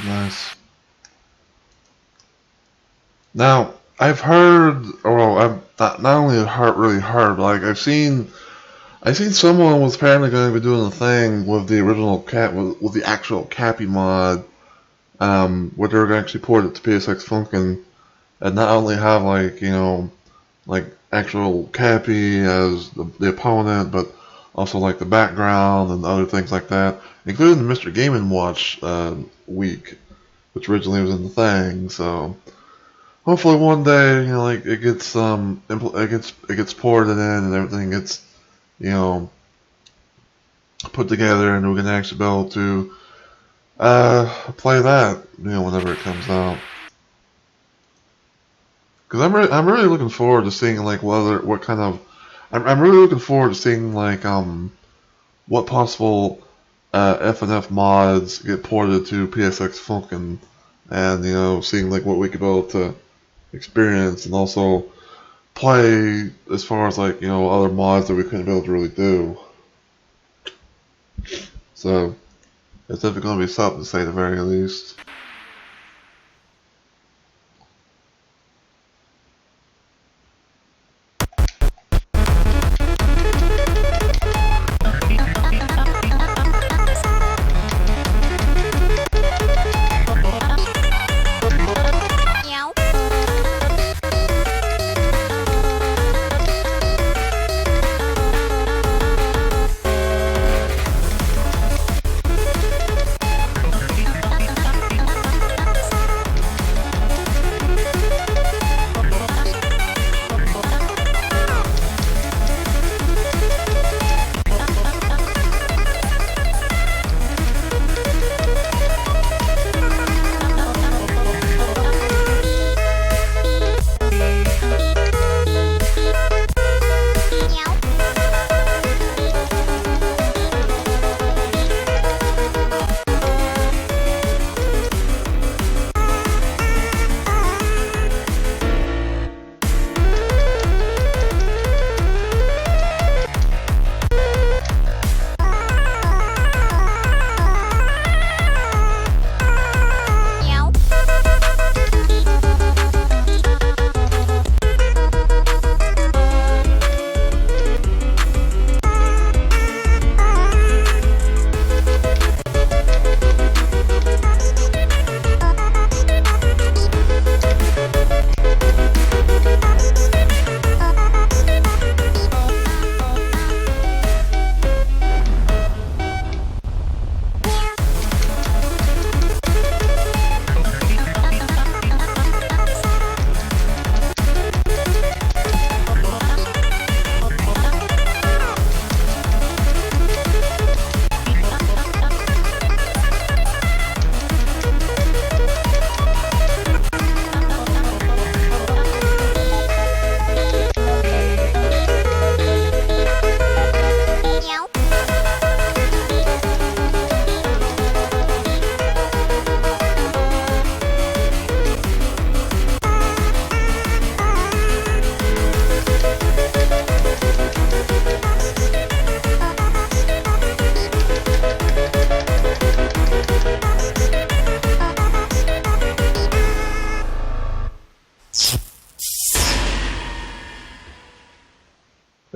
Speaker 1: Nice. Now, I've heard, or well, I've not only really heard, but like I've seen someone was apparently going to be doing a thing with the original with the actual Cappy mod, where they're going to actually port it to PSXFunkin, and not only have like actual Cappy as the opponent, but also like the background and other things like that, including the Mr. Game & Watch week, which originally was in the thing. So hopefully one day, like it gets it gets ported in and everything gets put together, and we can actually be able to play that whenever it comes out. Because I'm really looking forward to seeing like I'm really looking forward to seeing like what possible FNF mods get ported to PSXFunkin, and seeing like what we could be able to experience and also play as far as like other mods that we couldn't be able to really do. So it's definitely going to be something to say at the very least.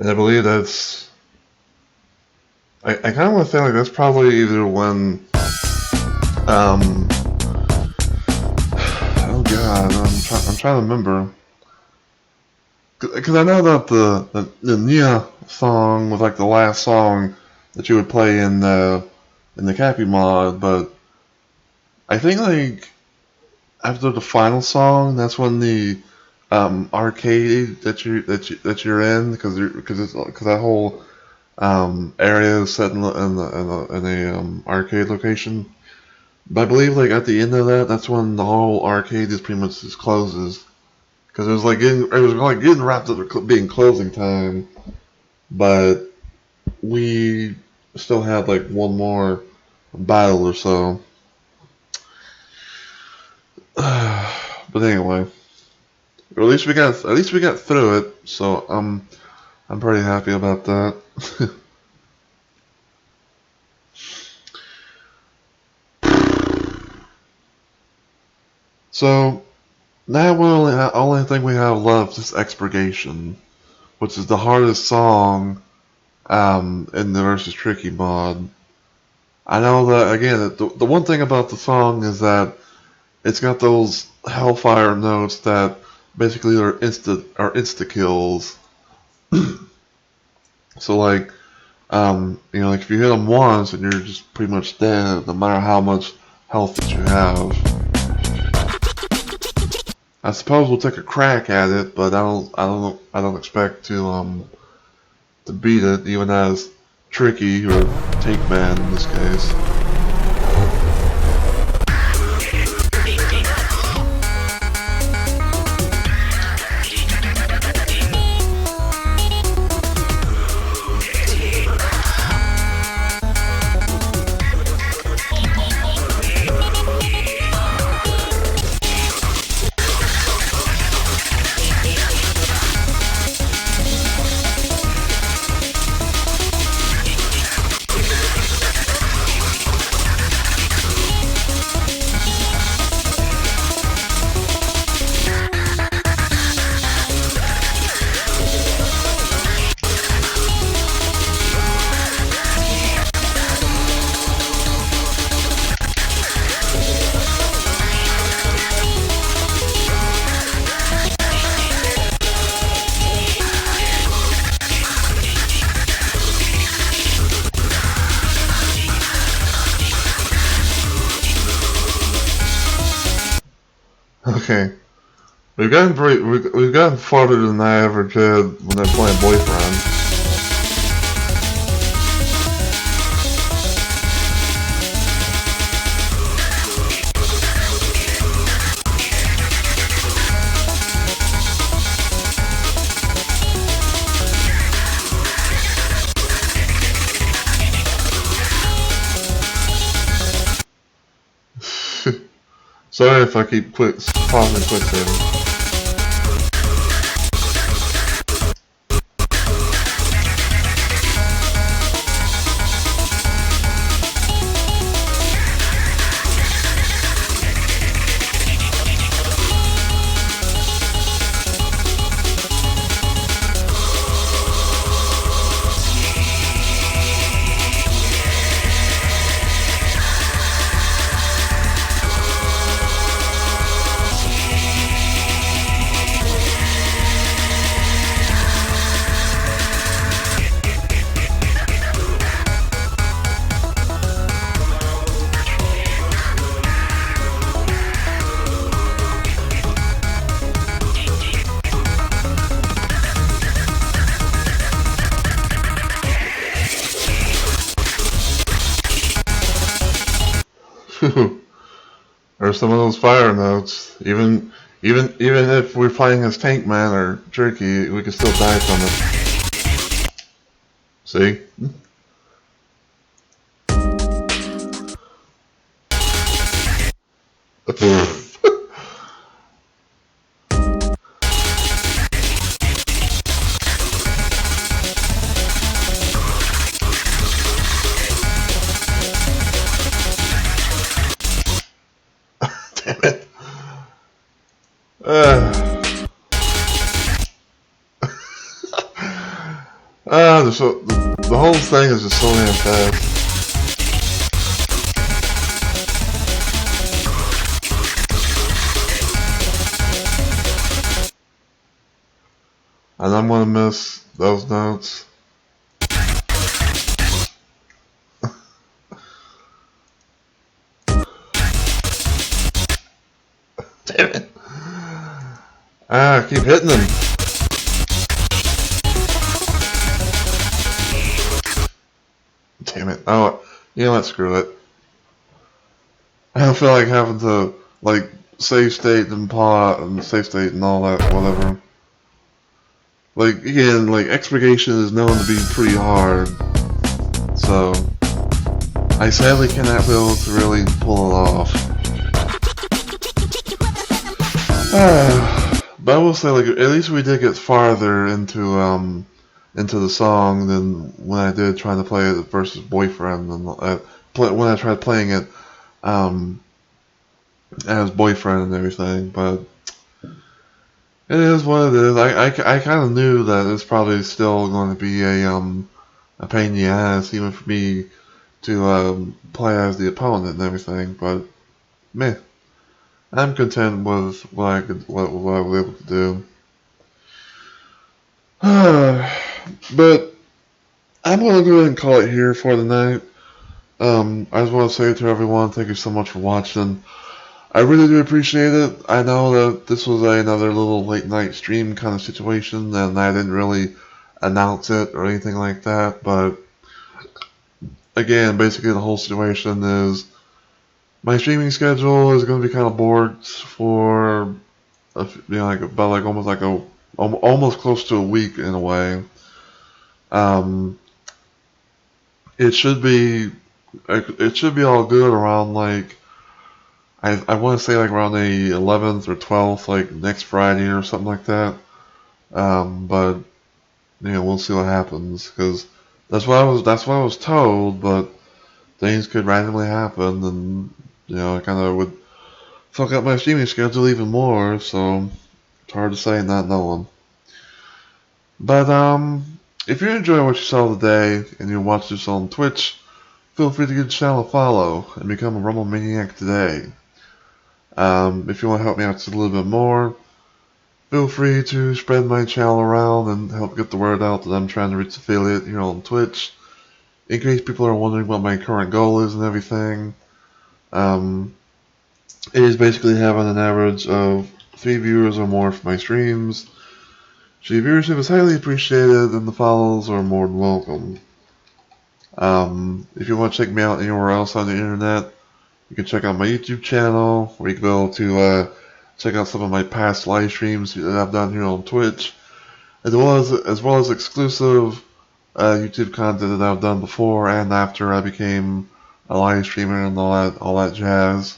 Speaker 1: And I believe that's. I kind of want to say like that's probably either when. Oh God, I'm trying to remember. Because I know that the Nia song was like the last song that you would play in the Cappy mod, but I think like after the final song, that's when the arcade that you're in, because that whole area is set in the arcade location. But I believe like at the end of that, that's when the whole arcade just pretty much just closes, because it was like getting wrapped up being closing time, but we still had like one more battle or so. But anyway, or at least we got through it, so I'm pretty happy about that. So now only thing we have left is Expurgation, which is the hardest song in the Versus Tricky mod. I know that again. The one thing about the song is that it's got those Hellfire notes that basically are insta kills. So like, like if you hit them once and you're just pretty much dead, no matter how much health that you have. I suppose we'll take a crack at it, but I don't expect to beat it, even as Tricky or Tank Man in this case. Okay, we've gotten farther than I ever did when I was playing Boyfriend. Sorry if I keep pausing quick saving. Or some of those fire notes. Even if we're playing as Tank Man or Jerky, we can still die from it. See? Damn it. God, the whole thing is just so damn fast. And I'm gonna miss those notes. Damn it. Ah, keep hitting them. Damn it. Oh, you know what? Screw it. I don't feel like having to, like, save state and plot and save state and all that, whatever. Like, again, like, expurgation is known to be pretty hard. So, I sadly cannot be able to really pull it off. But I will say, like, at least we did get farther into the song than when I did trying to play it versus Boyfriend, and when I tried playing it as Boyfriend and everything. But it is what it is. I kind of knew that it's probably still going to be a pain in the ass, even for me to play as the opponent and everything. But meh, I'm content with what I was able to do. But I'm gonna go ahead and call it here for the night. I just want to say to everyone, thank you so much for watching. I really do appreciate it. I know that this was another little late night stream kind of situation, and I didn't really announce it or anything like that. But again, basically the whole situation is my streaming schedule is going to be kind of bored for almost close to a week in a way. It should be all good around like I want to say like around the 11th or 12th, like next Friday or something like that. But we'll see what happens, because that's what I was told. But things could randomly happen, and I kind of would fuck up my streaming schedule even more. So it's hard to say not knowing. But if you're enjoying what you saw today and you watch this on Twitch, feel free to give the channel a follow and become a Rumble Maniac today. If you want to help me out just a little bit more, feel free to spread my channel around and help get the word out that I'm trying to reach affiliate here on Twitch. In case people are wondering what my current goal is and everything, it is basically having an average of 3 viewers or more for my streams. So your viewership is highly appreciated, and the follows are more than welcome. If you want to check me out anywhere else on the internet, you can check out my YouTube channel, where you can be able to check out some of my past live streams that I've done here on Twitch, as well as exclusive YouTube content that I've done before and after I became a live streamer and all that jazz.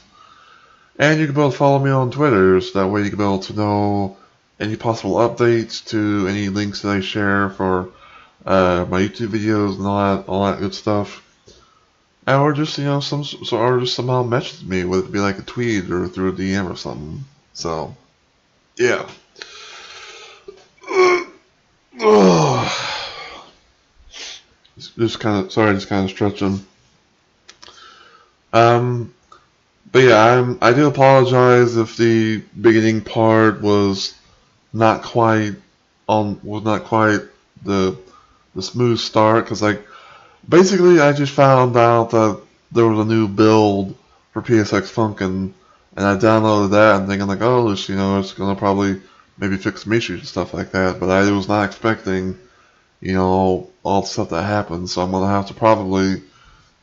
Speaker 1: And you can be able to follow me on Twitter, so that way you can be able to know any possible updates to any links that I share for my YouTube videos and all that good stuff. Or just somehow message me, whether it be like a tweet or through a DM or something. So yeah. Just kind of stretching. But yeah, I do apologize if the beginning part was not quite the smooth start, because like basically I just found out that there was a new build for PSXFunkin, and I downloaded that and thinking like, oh, it's gonna probably maybe fix some issues and stuff like that. But I was not expecting all the stuff that happened, so I'm gonna have to probably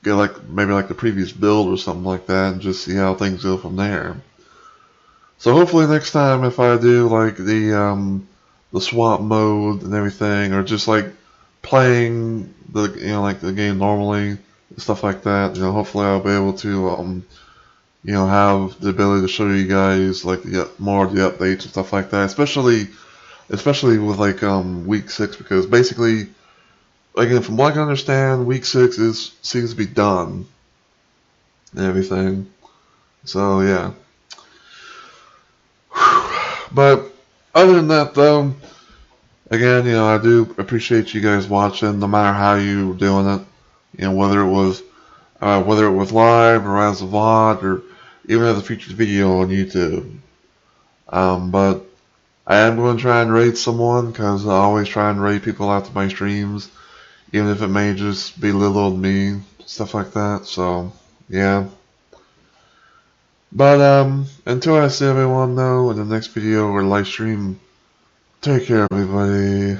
Speaker 1: get maybe the previous build or something like that and just see how things go from there. So hopefully next time, if I do like the swap mode and everything, or just like playing the the game normally and stuff like that, hopefully I'll be able to have the ability to show you guys like more of the updates and stuff like that, especially with like week 6, because basically, again, from what I can understand, week 6 seems to be done and everything. So yeah. But other than that, though, again, I do appreciate you guys watching, no matter how you doing it. Whether it was live or as a VOD or even as a featured video on YouTube. But I am going to try and rate someone because I always try and rate people after my streams, even if it may just belittle me, stuff like that. So yeah. But until I see everyone though in the next video or live stream, take care everybody.